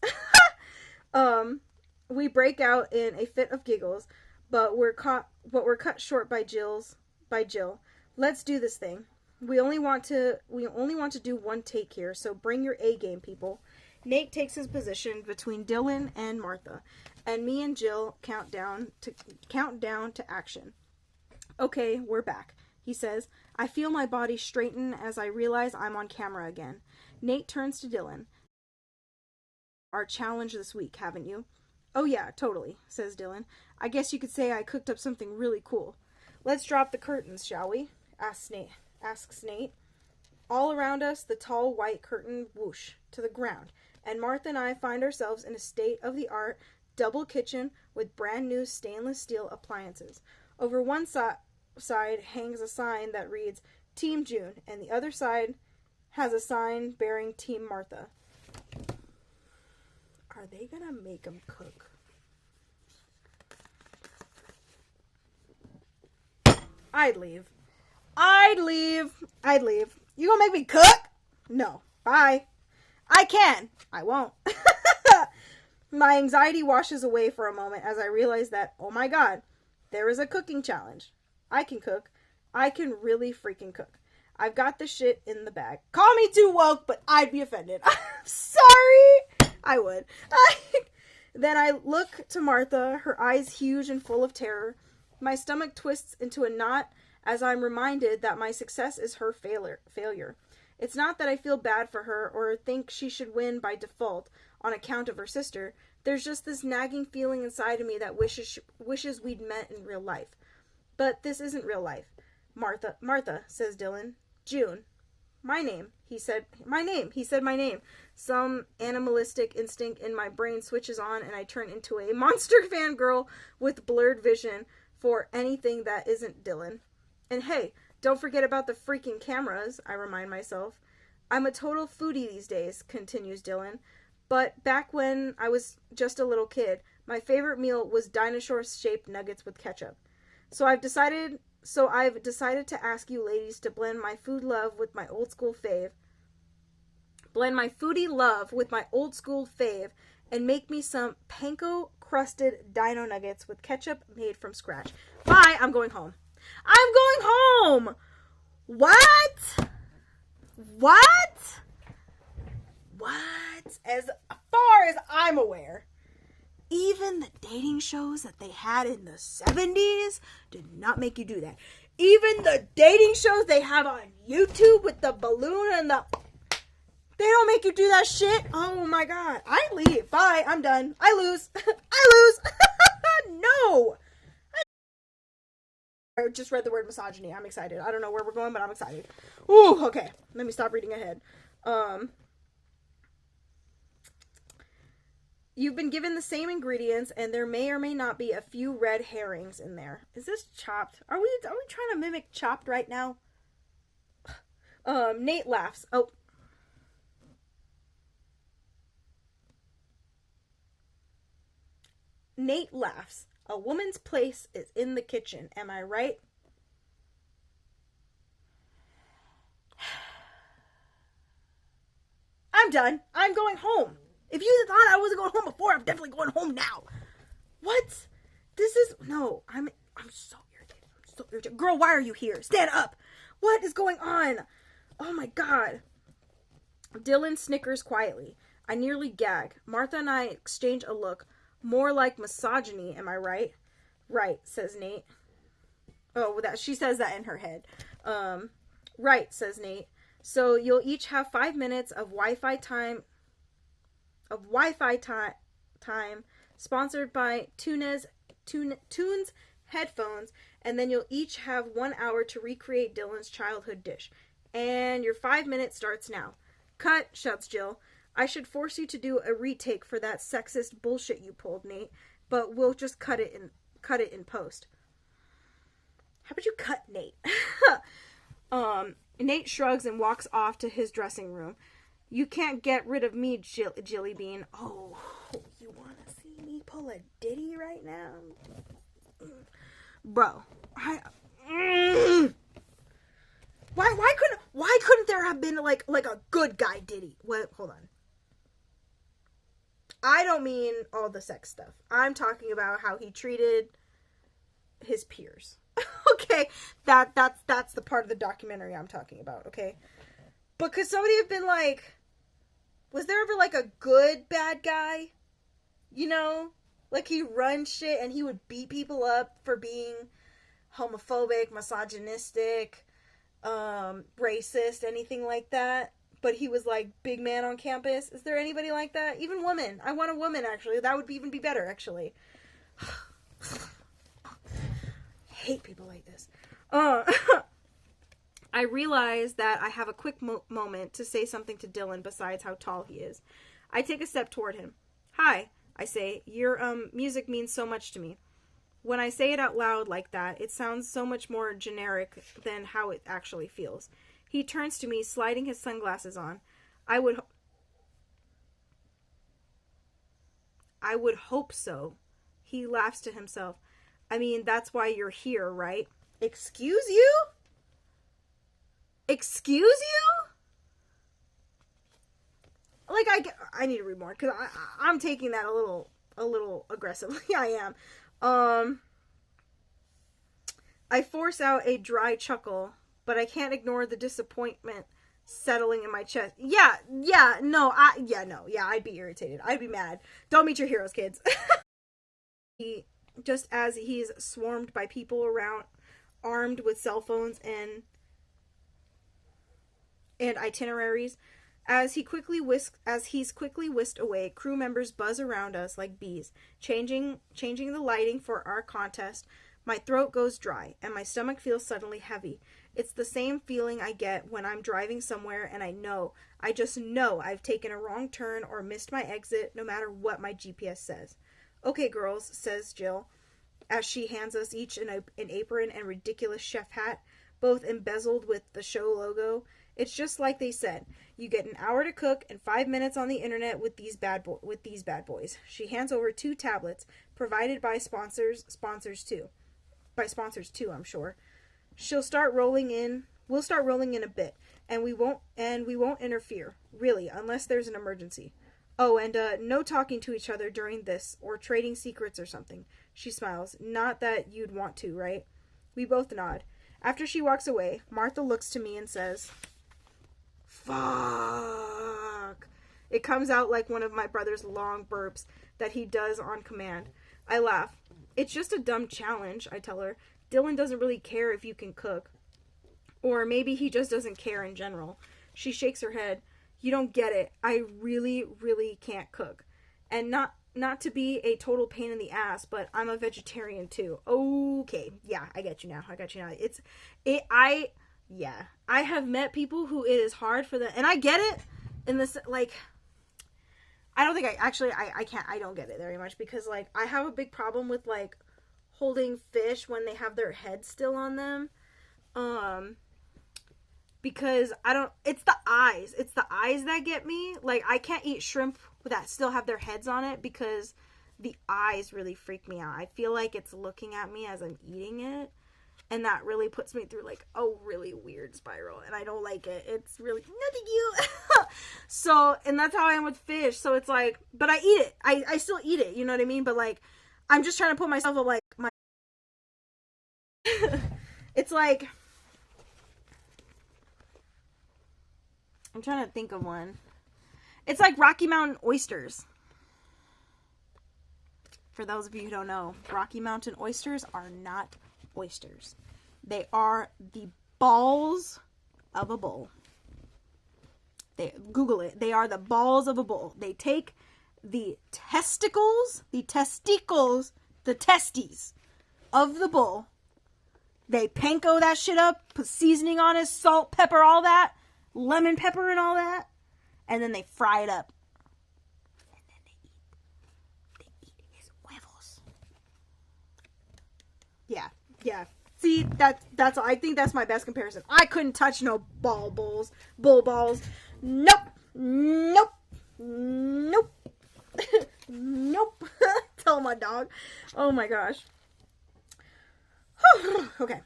We break out in a fit of giggles, but we're cut short by Jill. Let's do this thing. We only want to do one take here, so bring your A game, people. Nate takes his position between Dylan and Martha, and me and Jill count down to action. Okay, we're back, he says. I feel my body straighten as I realize I'm on camera again. Nate turns to Dylan. Our challenge this week, haven't you? Oh yeah, totally, says Dylan. I guess you could say I cooked up something really cool. Let's drop the curtains, shall we? Asks Nate. All around us, the tall white curtain whoosh to the ground, and Martha and I find ourselves in a state-of-the-art double kitchen with brand new stainless steel appliances. Over one side hangs a sign that reads Team June, and the other side has a sign bearing Team Martha. Are they gonna make them cook? I'd leave. You gonna make me cook? No. Bye. I can. I won't. My anxiety washes away for a moment as I realize that, oh my god, there is a cooking challenge. I can cook. I can really freaking cook. I've got the shit in the bag. Call me too woke, but I'd be offended. I'm sorry. I would. Then I look to Martha, her eyes huge and full of terror. My stomach twists into a knot as I'm reminded that my success is her failure. It's not that I feel bad for her or think she should win by default on account of her sister. There's just this nagging feeling inside of me that wishes we'd met in real life. But this isn't real life. Martha, says Dylan. June. My name, he said. My name, he said my name. Some animalistic instinct in my brain switches on and I turn into a monster fangirl with blurred vision for anything that isn't Dylan. And hey, don't forget about the freaking cameras, I remind myself. I'm a total foodie these days, continues Dylan. But back when I was just a little kid, my favorite meal was dinosaur-shaped nuggets with ketchup. So I've decided to ask you ladies to blend my food love with my old school fave. Blend my foodie love with my old school fave and make me some panko crusted dino nuggets with ketchup made from scratch. Bye, I'm going home. I'm going home! What? What? What? As far as I'm aware, even the dating shows that they had in the 70s did not make you do that. Even the dating shows they have on YouTube with the balloon and they don't make you do that shit. Oh my god. I leave. Bye. I'm done. I lose. I lose. No. I just read the word misogyny. I'm excited. I don't know where we're going, but I'm excited. Ooh, okay. Let me stop reading ahead. You've been given the same ingredients, and there may or may not be a few red herrings in there. Is this Chopped? Are we trying to mimic Chopped right now? Nate laughs. Oh. Nate laughs. A woman's place is in the kitchen. Am I right? I'm done. I'm going home. If you thought I wasn't going home before, I'm definitely going home now. What? This is... No, I'm so irritated. I'm so irritated. Girl, why are you here? Stand up. What is going on? Oh my god. Dylan snickers quietly. I nearly gag. Martha and I exchange a look. More like misogyny, am I right? Right, says Nate. Oh, she says that in her head. Right, says Nate. So you'll each have 5 minutes of Wi-Fi time, sponsored by Tunes headphones, and then you'll each have 1 hour to recreate Dylan's childhood dish. And your 5 minutes starts now. Cut, shouts Jill. I should force you to do a retake for that sexist bullshit you pulled, Nate, but we'll just cut it in post. How about you cut Nate? Nate shrugs and walks off to his dressing room. You can't get rid of me, Jilly Bean. Oh, you want to see me pull a ditty right now? Bro, why couldn't there have been like a good guy ditty? What? Hold on. I don't mean all the sex stuff. I'm talking about how he treated his peers. Okay, that's the part of the documentary I'm talking about. Okay, but could somebody have been like, was there ever like a good bad guy? You know, like he runs shit and he would beat people up for being homophobic, misogynistic, racist, anything like that. But he was like big man on campus. Is there anybody like that? Even women. I want a woman, actually. That would even be better, actually. I hate people like this. I realize that I have a quick moment to say something to Dylan besides how tall he is. I take a step toward him. Hi, I say. Your music means so much to me. When I say it out loud like that, it sounds so much more generic than how it actually feels. He turns to me, sliding his sunglasses on. I would hope so. He laughs to himself. I mean, that's why you're here, right? Excuse you? Excuse you? Like, I need to read more, because I'm taking that a little aggressively. I am. I force out a dry chuckle, but I can't ignore the disappointment settling in my chest. I'd be irritated. I'd be mad. Don't meet your heroes, kids. Just as he's swarmed by people around, armed with cell phones and itineraries. As he's quickly whisked away, crew members buzz around us like bees, changing the lighting for our contest. My throat goes dry, and my stomach feels suddenly heavy. It's the same feeling I get when I'm driving somewhere and I just know I've taken a wrong turn or missed my exit, no matter what my GPS says. Okay, girls, says Jill, as she hands us each an apron and ridiculous chef hat, both embezzled with the show logo. It's just like they said. You get an hour to cook and 5 minutes on the internet with these bad boys. She hands over 2 tablets, provided by sponsors too. By sponsors too, I'm sure. We'll start rolling in a bit, and we won't interfere, really, unless there's an emergency. Oh, and no talking to each other during this, or trading secrets or something. She smiles. Not that you'd want to, right? We both nod. After she walks away, Martha looks to me and says, "Fuck." It comes out like one of my brother's long burps that he does on command. I laugh. It's just a dumb challenge, I tell her. Dylan doesn't really care if you can cook. Or maybe he just doesn't care in general. She shakes her head. You don't get it. I really, really can't cook. And not to be a total pain in the ass, but I'm a vegetarian too. Okay. Yeah, I get you now. I have met people who it is hard for them, and I get it in this, like, I don't think I don't get it very much, because, like, I have a big problem with, like, holding fish when they have their head still on them, because it's the eyes that get me. Like, I can't eat shrimp that still have their heads on it, because the eyes really freak me out. I feel like it's looking at me as I'm eating it, and that really puts me through, like, a really weird spiral, and I don't like it. It's really, no thank you. So, and that's how I am with fish. So it's like, but I eat it. I still eat it, you know what I mean? But, like, I'm just trying to put myself up, like, my it's like, I'm trying to think of one. It's like Rocky Mountain oysters. For those of you who don't know, Rocky Mountain oysters are not oysters. They are the balls of a bull. Google it. They are the balls of a bull. They take the testes of the bull. They panko that shit up, put seasoning on it, salt, pepper, all that, lemon pepper and all that, and then they fry it up. And then they eat his huevos. Yeah. See, that's I think that's my best comparison. I couldn't touch no bull balls. Nope. Nope. Tell my dog. Oh my gosh. Okay.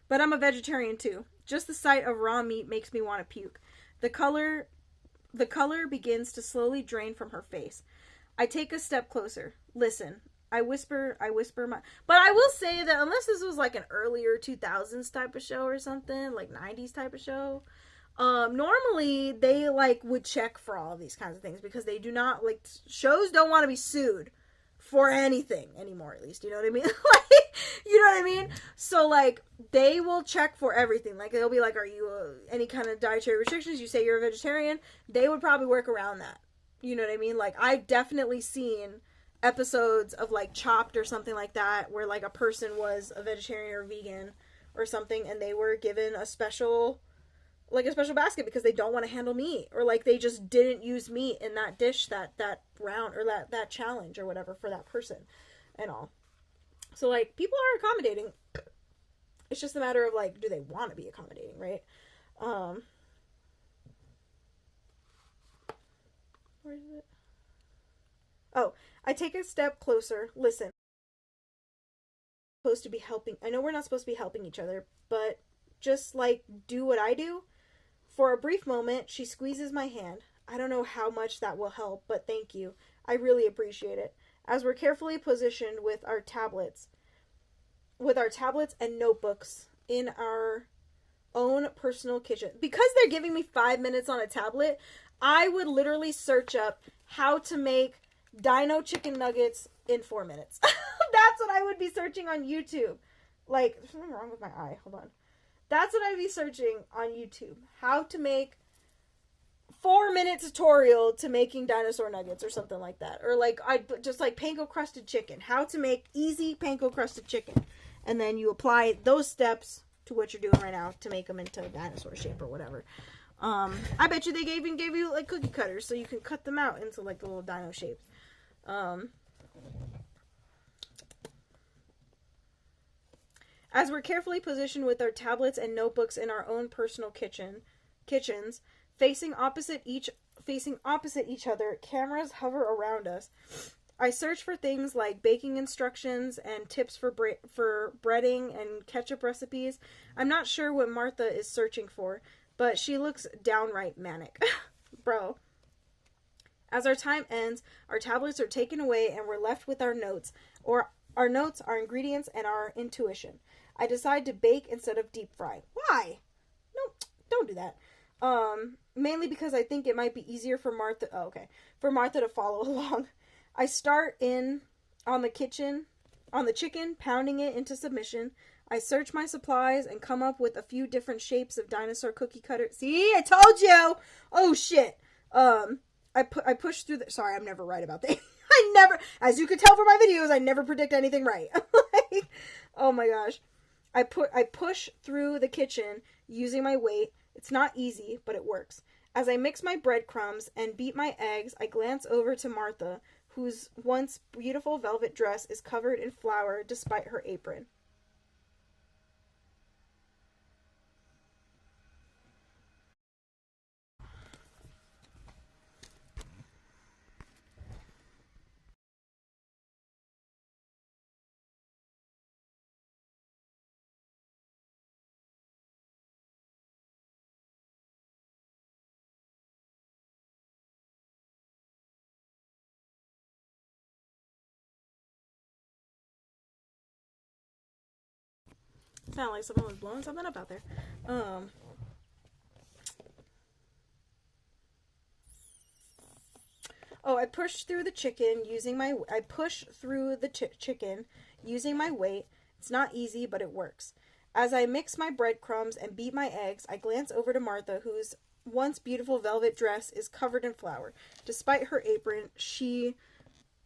But I'm a vegetarian too. Just the sight of raw meat makes me want to puke. The color begins to slowly drain from her face. I take a step closer. Listen. I whisper but I will say that unless this was like an earlier 2000s type of show or something, like 90s type of show, normally they like would check for all of these kinds of things, because they do not, like, shows don't want to be sued for anything anymore, at least, you know what I mean? Like, you know what I mean? So, like, they will check for everything. Like, they'll be like, are you any kind of dietary restrictions? You say you're a vegetarian, they would probably work around that. You know what I mean? Like, I've definitely seen episodes of, like, Chopped or something like that, where, like, a person was a vegetarian or vegan or something, and they were given a special basket because they don't want to handle meat, or, like, they just didn't use meat in that dish, that round, or that challenge or whatever for that person and all. So, like, people are accommodating. It's just a matter of, like, do they want to be accommodating, right? Where is it? Oh, I take a step closer. Listen. Supposed to be helping. I know we're not supposed to be helping each other, but just, like, do what I do. For a brief moment, she squeezes my hand. I don't know how much that will help, but thank you. I really appreciate it. As we're carefully positioned with our tablets and notebooks in our own personal kitchen. Because they're giving me 5 minutes on a tablet, I would literally search up how to make dino chicken nuggets in 4 minutes. That's what I would be searching on YouTube. Like, there's something wrong with my eye. Hold on. That's what I'd be searching on YouTube. How to make 4-minute tutorial to making dinosaur nuggets or something like that. Or like I just like panko crusted chicken. How to make easy panko crusted chicken. And then you apply those steps to what you're doing right now to make them into dinosaur shape or whatever. I bet you they even gave you like cookie cutters so you can cut them out into like the little dino shapes. As we're carefully positioned with our tablets and notebooks in our own personal kitchens, facing opposite each other, cameras hover around us. I search for things like baking instructions and tips for breading and ketchup recipes. I'm not sure what Martha is searching for, but she looks downright manic. Bro. As our time ends, our tablets are taken away and we're left with our notes, our ingredients, and our intuition. I decide to bake instead of deep fry. Why? No, don't do that. Mainly because I think it might be easier for Martha to follow along. I start on the chicken, pounding it into submission. I search my supplies and come up with a few different shapes of dinosaur cookie cutter. See, I told you. Oh shit. I push through the. Sorry, I'm never right about things. I never, as you could tell from my videos, I never predict anything right. Like, oh my gosh. I push through the kitchen using my weight. It's not easy, but it works. As I mix my breadcrumbs and beat my eggs, I glance over to Martha, whose once beautiful velvet dress is covered in flour despite her apron. Sound like someone was blowing something up out there. I push through the chicken using my chicken using my weight. It's not easy, but it works. As I mix my breadcrumbs and beat my eggs, I glance over to Martha, whose once beautiful velvet dress is covered in flour. Despite her apron, she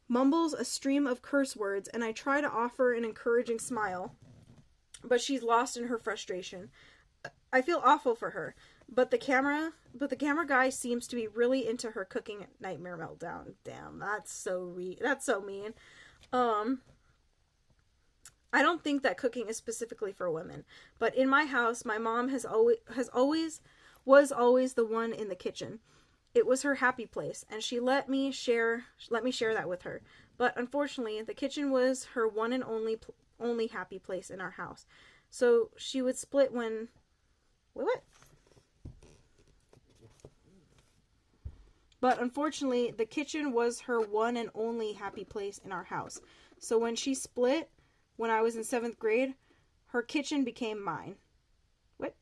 mumbles a stream of curse words, and I try to offer an encouraging smile, but she's lost in her frustration. I feel awful for her, but the camera guy seems to be really into her cooking nightmare meltdown. Damn, that's so mean. I don't think that cooking is specifically for women, but in my house, my mom was always the one in the kitchen. It was her happy place, and she let me share that with her. But unfortunately, the kitchen was her one and only happy place in our house. So she would split when... What? But unfortunately, the kitchen was her one and only happy place in our house. So when she split, when I was in 7th grade, her kitchen became mine. What?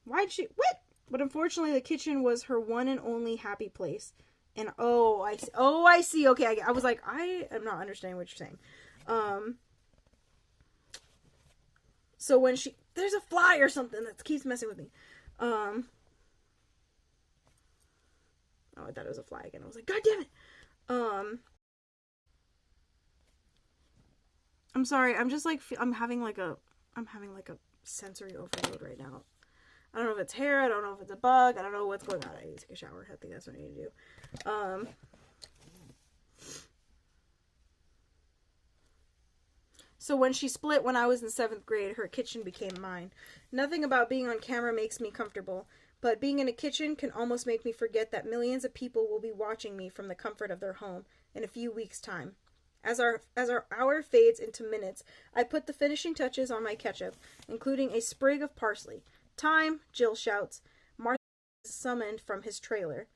Why'd she... What? But unfortunately, the kitchen was her one and only happy place. And I see. Okay, I was like, I am not understanding what you're saying. So when there's a fly or something that keeps messing with me. Oh, I thought it was a fly again. I was like, God damn it. I'm sorry. I'm just like, I'm having like a sensory overload right now. I don't know if it's hair. I don't know if it's a bug. I don't know what's going on. I need to take a shower. I think that's what I need to do. So when she split when I was in 7th grade, her kitchen became mine. Nothing about being on camera makes me comfortable, but being in a kitchen can almost make me forget that millions of people will be watching me from the comfort of their home in a few weeks' time. As our hour fades into minutes, I put the finishing touches on my ketchup, including a sprig of parsley. Time, Jill shouts. Martha is summoned from his trailer.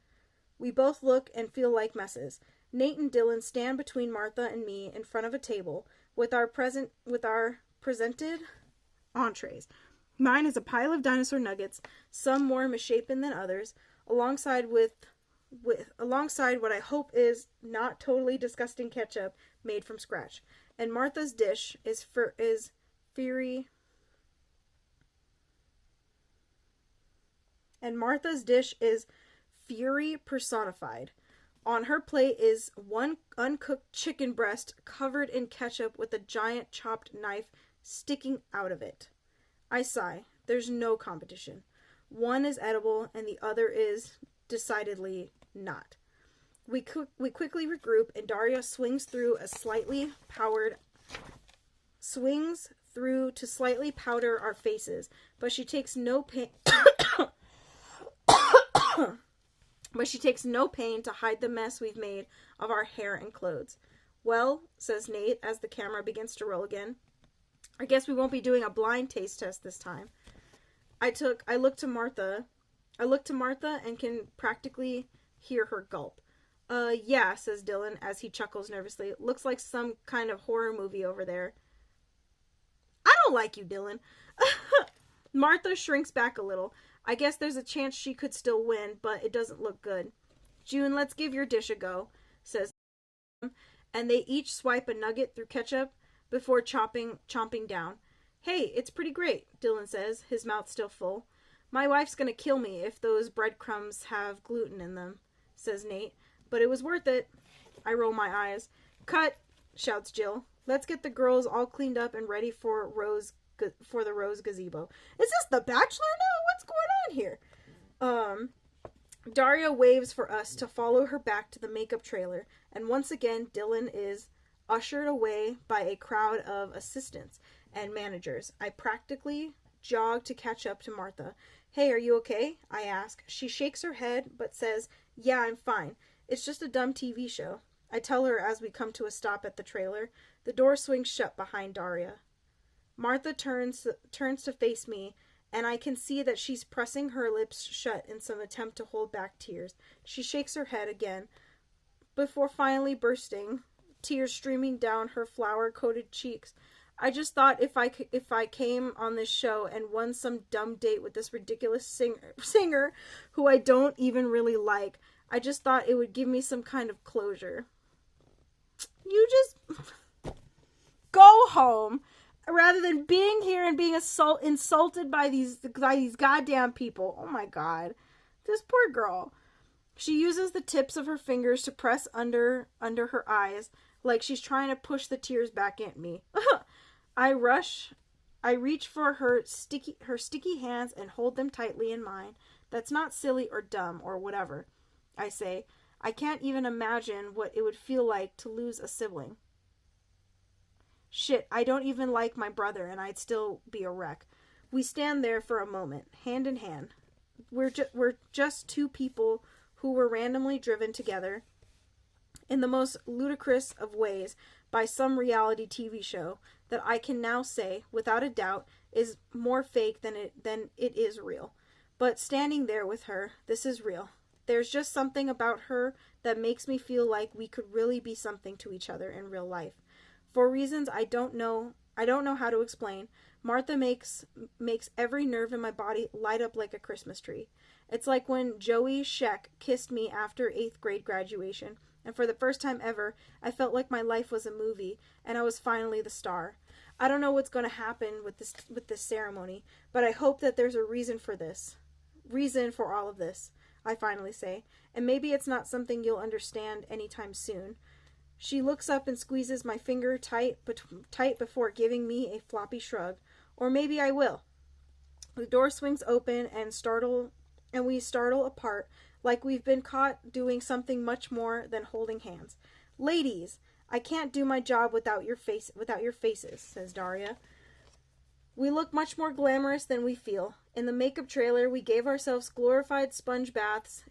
We both look and feel like messes. Nate and Dylan stand between Martha and me in front of a table with our presented entrees. Mine is a pile of dinosaur nuggets, some more misshapen than others, alongside what I hope is not totally disgusting ketchup made from scratch. And Martha's dish is fiery and Martha's dish is fury personified. On her plate is one uncooked chicken breast covered in ketchup with a giant chopped knife sticking out of it. I sigh. There's no competition. One is edible and the other is decidedly not. We quickly regroup and Daria swings through to slightly powder our faces, but she takes no pain but she takes no pain to hide the mess we've made of our hair and clothes. Well, says Nate as the camera begins to roll again, I guess we won't be doing a blind taste test this time. I look to Martha and can practically hear her gulp. Yeah, says Dylan as he chuckles nervously. Looks like some kind of horror movie over there. I don't like you, Dylan. Martha shrinks back a little. I guess there's a chance she could still win, but it doesn't look good. June, let's give your dish a go, says and they each swipe a nugget through ketchup before chomping down. Hey, it's pretty great, Dylan says, his mouth still full. My wife's gonna kill me if those breadcrumbs have gluten in them, says Nate, but it was worth it. I roll my eyes. Cut, shouts Jill. Let's get the girls all cleaned up and ready for the Rose gazebo. Is this The Bachelor now? What's going on here? Daria waves for us to follow her back to the makeup trailer, and once again Dylan is ushered away by a crowd of assistants and managers. I practically jog to catch up to Martha. Hey, are you okay? I ask. She shakes her head, but says, yeah, I'm fine. It's just a dumb TV show. I tell her as we come to a stop at the trailer. The door swings shut behind Daria. Martha turns to face me, and I can see that she's pressing her lips shut in some attempt to hold back tears. She shakes her head again, before finally bursting, tears streaming down her flour-coated cheeks. I just thought if I came on this show and won some dumb date with this ridiculous singer who I don't even really like, I just thought it would give me some kind of closure. You just go home rather than being here and being insulted by these goddamn people. Oh my god. This poor girl. She uses the tips of her fingers to press under her eyes like she's trying to push the tears back at me. I reach for her sticky hands and hold them tightly in mine. That's not silly or dumb or whatever, I say. I can't even imagine what it would feel like to lose a sibling. Shit, I don't even like my brother and I'd still be a wreck. We stand there for a moment, hand in hand. We're just two people who were randomly driven together in the most ludicrous of ways by some reality TV show that I can now say, without a doubt, is more fake than it is real. But standing there with her, this is real. There's just something about her that makes me feel like we could really be something to each other in real life. For reasons I don't know how to explain, Martha makes every nerve in my body light up like a Christmas tree. It's like when Joey Scheck kissed me after 8th grade graduation, and for the first time ever, I felt like my life was a movie, and I was finally the star. I don't know what's going to happen with this ceremony, but I hope that there's a reason for all of this, I finally say, and maybe it's not something you'll understand anytime soon. She looks up and squeezes my finger tight before giving me a floppy shrug. Or maybe I will. The door swings open and we startle apart like we've been caught doing something much more than holding hands. Ladies, I can't do my job without your faces, says Daria. We look much more glamorous than we feel. In the makeup trailer, we gave ourselves glorified sponge baths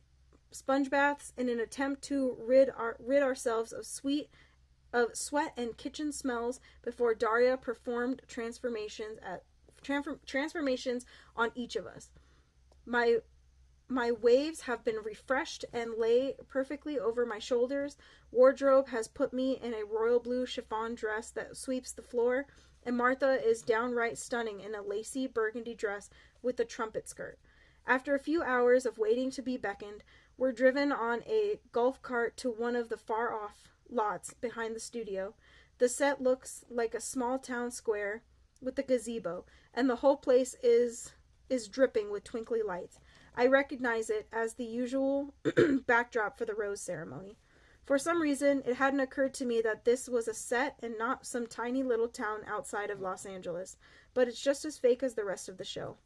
in an attempt to rid ourselves of sweat and kitchen smells before Daria performed transformations on each of us. My waves have been refreshed and lay perfectly over my shoulders. Wardrobe has put me in a royal blue chiffon dress that sweeps the floor, and Martha is downright stunning in a lacy burgundy dress with a trumpet skirt. After a few hours of waiting to be beckoned, we're driven on a golf cart to one of the far-off lots behind the studio. The set looks like a small town square with a gazebo, and the whole place is is dripping with twinkly lights. I recognize it as the usual backdrop for the rose ceremony. For some reason, it hadn't occurred to me that this was a set and not some tiny little town outside of Los Angeles, but it's just as fake as the rest of the show.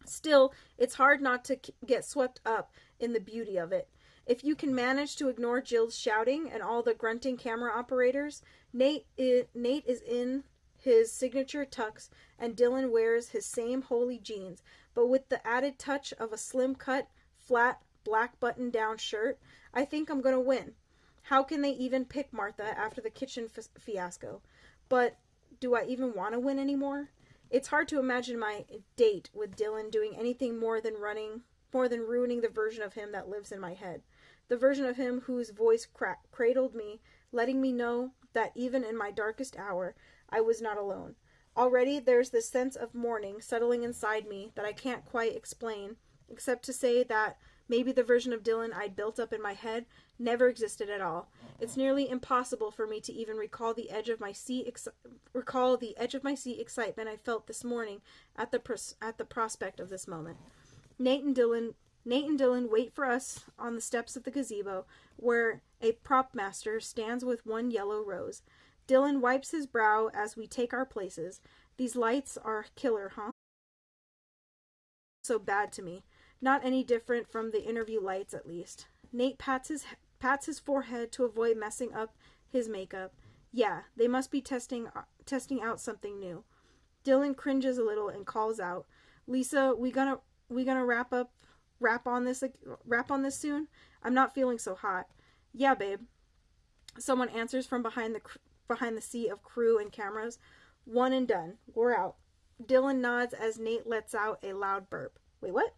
Still, it's hard not to get swept up in the beauty of it. If you can manage to ignore Jill's shouting and all the grunting camera operators, Nate is in his signature tux and Dylan wears his same holy jeans, but with the added touch of a slim-cut, flat, black button-down shirt. I think I'm going to win. How can they even pick Martha after the kitchen fiasco? But do I even want to win anymore? It's hard to imagine my date with Dylan doing anything more than ruining the version of him that lives in my head. The version of him whose voice cradled me, letting me know that even in my darkest hour, I was not alone. Already there's this sense of mourning settling inside me that I can't quite explain, except to say that maybe the version of Dylan I'd built up in my head never existed at all. It's nearly impossible for me to even recall the edge of my seat excitement I felt this morning at the prospect of this moment. Nate and Dylan wait for us on the steps of the gazebo, where a prop master stands with one yellow rose. Dylan wipes his brow as we take our places. These lights are killer, huh? So bad to me. Not any different from the interview lights, at least. Nate pats his forehead to avoid messing up his makeup. Yeah, they must be testing out something new. Dylan cringes a little and calls out, "Lisa, we gonna wrap on this soon? I'm not feeling so hot." "Yeah, babe." Someone answers from behind the sea of crew and cameras. "One and done. We're out." Dylan nods as Nate lets out a loud burp. Wait, what?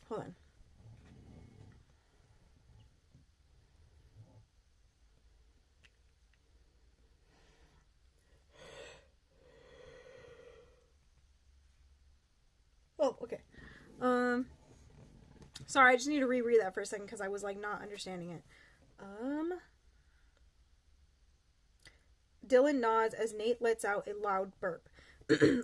Hold on. Oh, okay. Sorry, I just need to reread that for a second because I was like not understanding it. Dylan nods as Nate lets out a loud burp.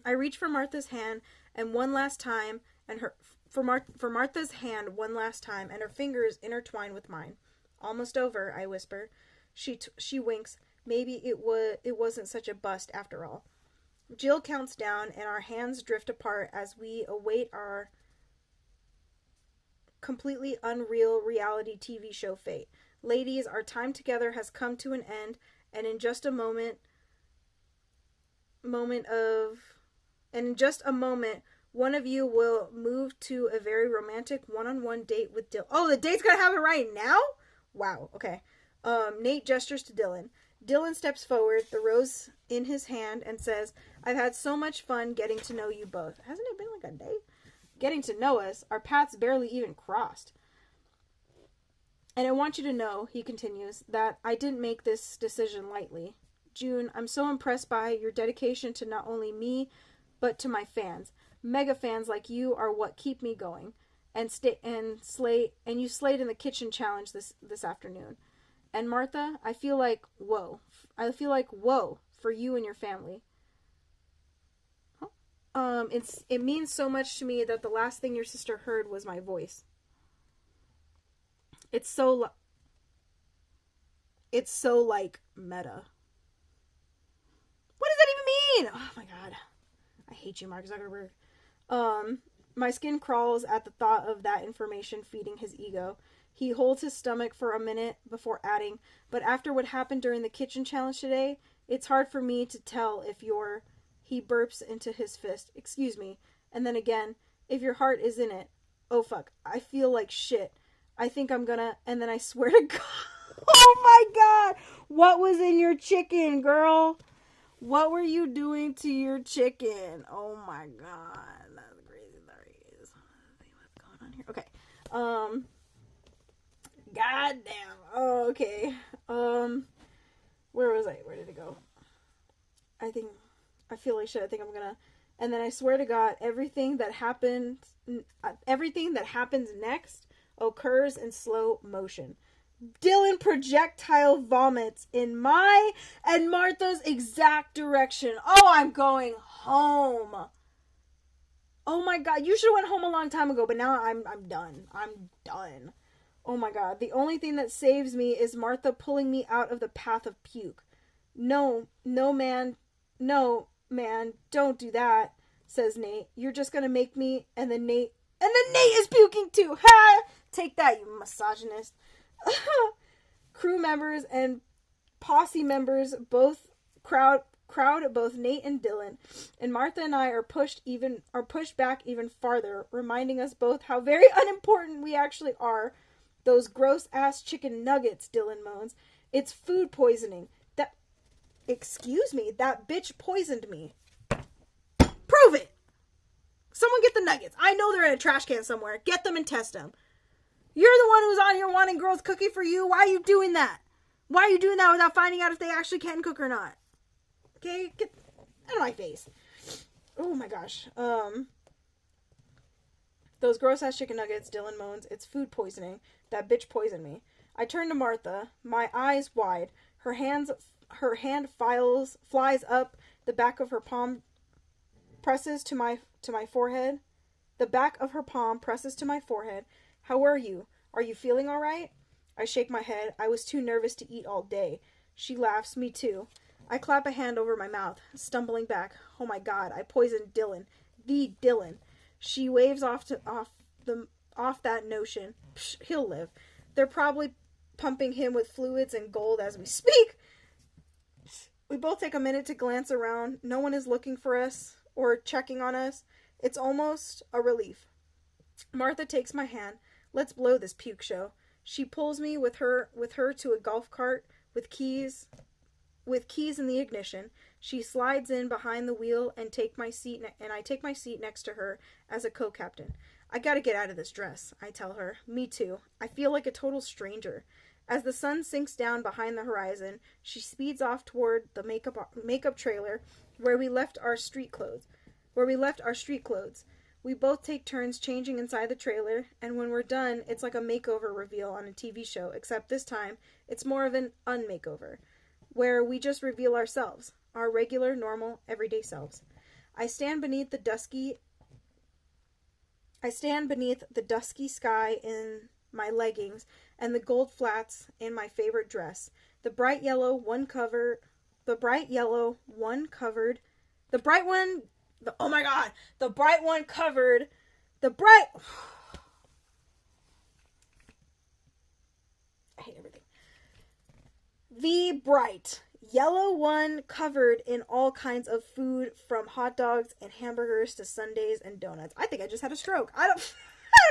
I reach for Martha's hand and one last time, and for Martha's hand one last time, and her fingers intertwine with mine. "Almost over," I whisper. She winks. Maybe it wasn't such a bust after all. Jill counts down, and our hands drift apart as we await our completely unreal reality TV show fate. Ladies, our time together has come to an end, and in just a moment, one of you will move to a very romantic one-on-one date with Dylan. Oh, the date's gonna happen right now? Wow, okay. Nate gestures to Dylan. Dylan steps forward, the rose in his hand, and says, "I've had so much fun getting to know you both." Hasn't it been like a day? Getting to know us, our paths barely even crossed. "And I want you to know," he continues, "that I didn't make this decision lightly. June, I'm so impressed by your dedication to not only me, but to my fans. Mega fans like you are what keep me going. And you slayed in the kitchen challenge this afternoon. And Martha, I feel like whoa for you and your family. It means so much to me that the last thing your sister heard was my voice. It's so like meta." What does that even mean? Oh my god. I hate you, Mark Zuckerberg. My skin crawls at the thought of that information feeding his ego. He holds his stomach for a minute before adding, "But after what happened during the kitchen challenge today, it's hard for me to tell if you're..." He burps into his fist. "Excuse me." And then again, "If your heart is in it." Oh fuck. I feel like shit. I think I'm gonna... And then I swear to God. Oh my god. What was in your chicken, girl? What were you doing to your chicken? Oh my god. That's crazy. What's going on here? Okay. God damn. Oh, okay. Where was I? Where did it go? I feel like shit. I think I'm gonna... And then I swear to God, everything that happens next... occurs in slow motion. Dylan projectile vomits in my and Martha's exact direction. Oh, I'm going home. Oh my god, you should have went home a long time ago, but now I'm done. I'm done. Oh my god, the only thing that saves me is Martha pulling me out of the path of puke. No, man, don't do that, says Nate. You're just gonna make me, and then Nate is puking too. Ha! Take that, you misogynist. Crew members and posse members both crowd both Nate and Dylan, and Martha and I are pushed back even farther, reminding us both how very unimportant we actually are. Those gross ass chicken nuggets, Dylan moans. It's food poisoning. Excuse me, that bitch poisoned me. Prove it! Someone get the nuggets. I know they're in a trash can somewhere. Get them and test them. You're the one who's on here wanting girls cooking for you. Why are you doing that? Why are you doing that without finding out if they actually can cook or not? Okay? Get out of my face. Oh my gosh. Those gross ass chicken nuggets, Dylan moans. It's food poisoning. That bitch poisoned me. I turn to Martha, my eyes wide. Her hand flies up. The back of her palm presses to my forehead. The back of her palm presses to my forehead. How are you? Are you feeling all right? I shake my head. I was too nervous to eat all day. She laughs. Me too. I clap a hand over my mouth, stumbling back. Oh my god, I poisoned Dylan. The Dylan. She waves off that notion. Psh, he'll live. They're probably pumping him with fluids and gold as we speak. We both take a minute to glance around. No one is looking for us or checking on us. It's almost a relief. Martha takes my hand. Let's blow this puke show. She pulls me with her to a golf cart with keys in the ignition. She slides in behind the wheel and I take my seat next to her as a co-captain. I gotta get out of this dress, I tell her. Me too. I feel like a total stranger. As the sun sinks down behind the horizon, she speeds off toward the makeup trailer where we left our street clothes. We both take turns changing inside the trailer, and when we're done, it's like a makeover reveal on a TV show, except this time, it's more of an unmakeover, where we just reveal ourselves, our regular, normal, everyday selves. I stand beneath the dusky sky in my leggings and the gold flats in my favorite dress. The bright one covered. I hate everything. The bright yellow one covered in all kinds of food, from hot dogs and hamburgers to sundaes and donuts. I think I just had a stroke. I don't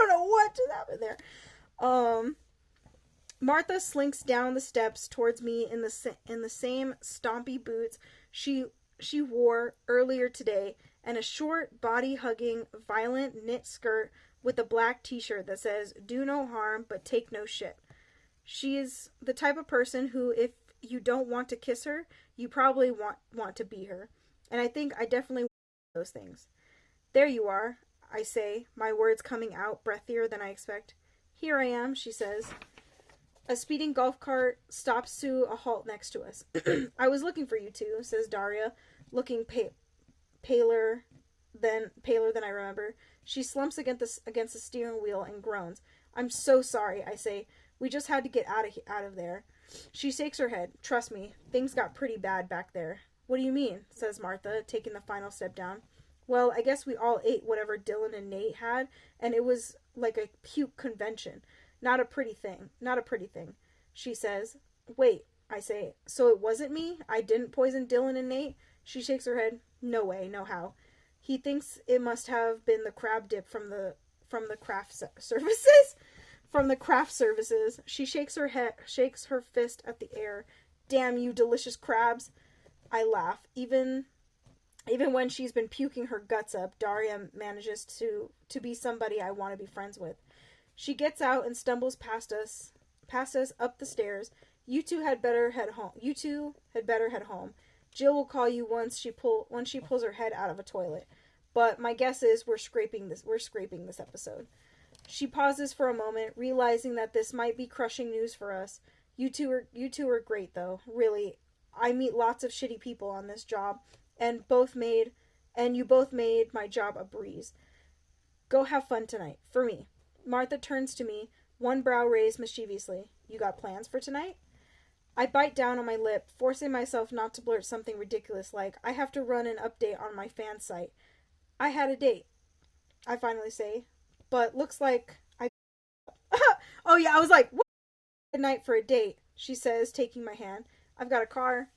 know what just happened there. Martha slinks down the steps towards me in the same stompy boots she wore earlier today, and a short, body-hugging, violent knit skirt with a black t-shirt that says, "Do no harm, but take no shit." She is the type of person who, if you don't want to kiss her, you probably want to be her. And I think I definitely want those things. There you are, I say, my words coming out breathier than I expect. Here I am, she says. A speeding golf cart stops to a halt next to us. I was looking for you two, says Daria, looking paler than I remember. She slumps against the steering wheel and groans. I'm so sorry, I say. We just had to get out of there. She shakes her head. Trust me, things got pretty bad back there. What do you mean? Says Martha, taking the final step down. Well, I guess we all ate whatever Dylan and Nate had, and it was like a puke convention. Not a pretty thing. She says. Wait, I say. So it wasn't me? I didn't poison Dylan and Nate? She shakes her head. No way, no how. He thinks it must have been the crab dip from the craft services. From the craft services. She shakes her fist at the air. Damn you, delicious crabs. I laugh. Even when she's been puking her guts up, Daria manages to be somebody I want to be friends with. She gets out and stumbles past us up the stairs. You two had better head home. Jill will call you once she pulls her head out of a toilet. But my guess is we're scraping this episode. She pauses for a moment, realizing that this might be crushing news for us. You two are great though, really. I meet lots of shitty people on this job, and you both made my job a breeze. Go have fun tonight, for me. Martha turns to me, one brow raised mischievously. You got plans for tonight? I bite down on my lip, forcing myself not to blurt something ridiculous like, I have to run an update on my fan site. I had a date, I finally say, but looks like I... Oh yeah, I was like, what? Good night for a date, she says, taking my hand. I've got a car.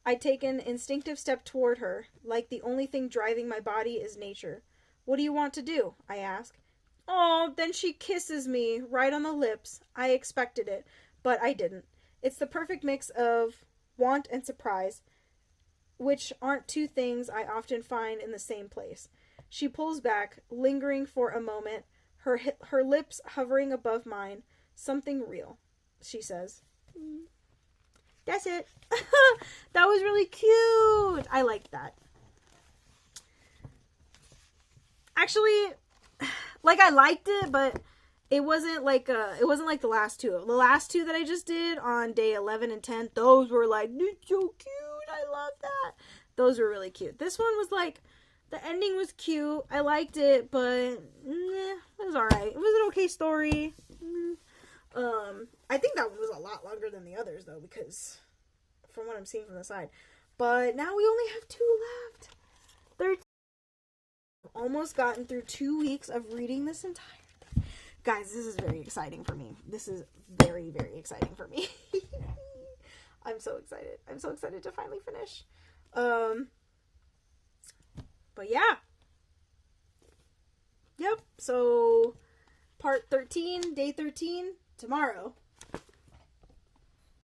I take an instinctive step toward her, like the only thing driving my body is nature. What do you want to do? I ask. Oh, then she kisses me, right on the lips. I expected it, but I didn't. It's the perfect mix of want and surprise, which aren't two things I often find in the same place. She pulls back, lingering for a moment, her lips hovering above mine. Something real, she says. That's it. That was really cute. I liked that. Actually, like, I liked it, but it wasn't like the last two. The last two that I just did on day 11 and 10, those were like, it's so cute. I love that. Those were really cute. This one was like, the ending was cute. I liked it, but it was alright. It was an okay story. I think that one was a lot longer than the others, though, because from what I'm seeing from the side. But now we only have 2 left. I've almost gotten through 2 weeks of reading this entire thing. Guys, this is very exciting for me. This is very, very exciting for me. I'm so excited. I'm so excited to finally finish. But yeah. Yep, so part 13, day 13, tomorrow.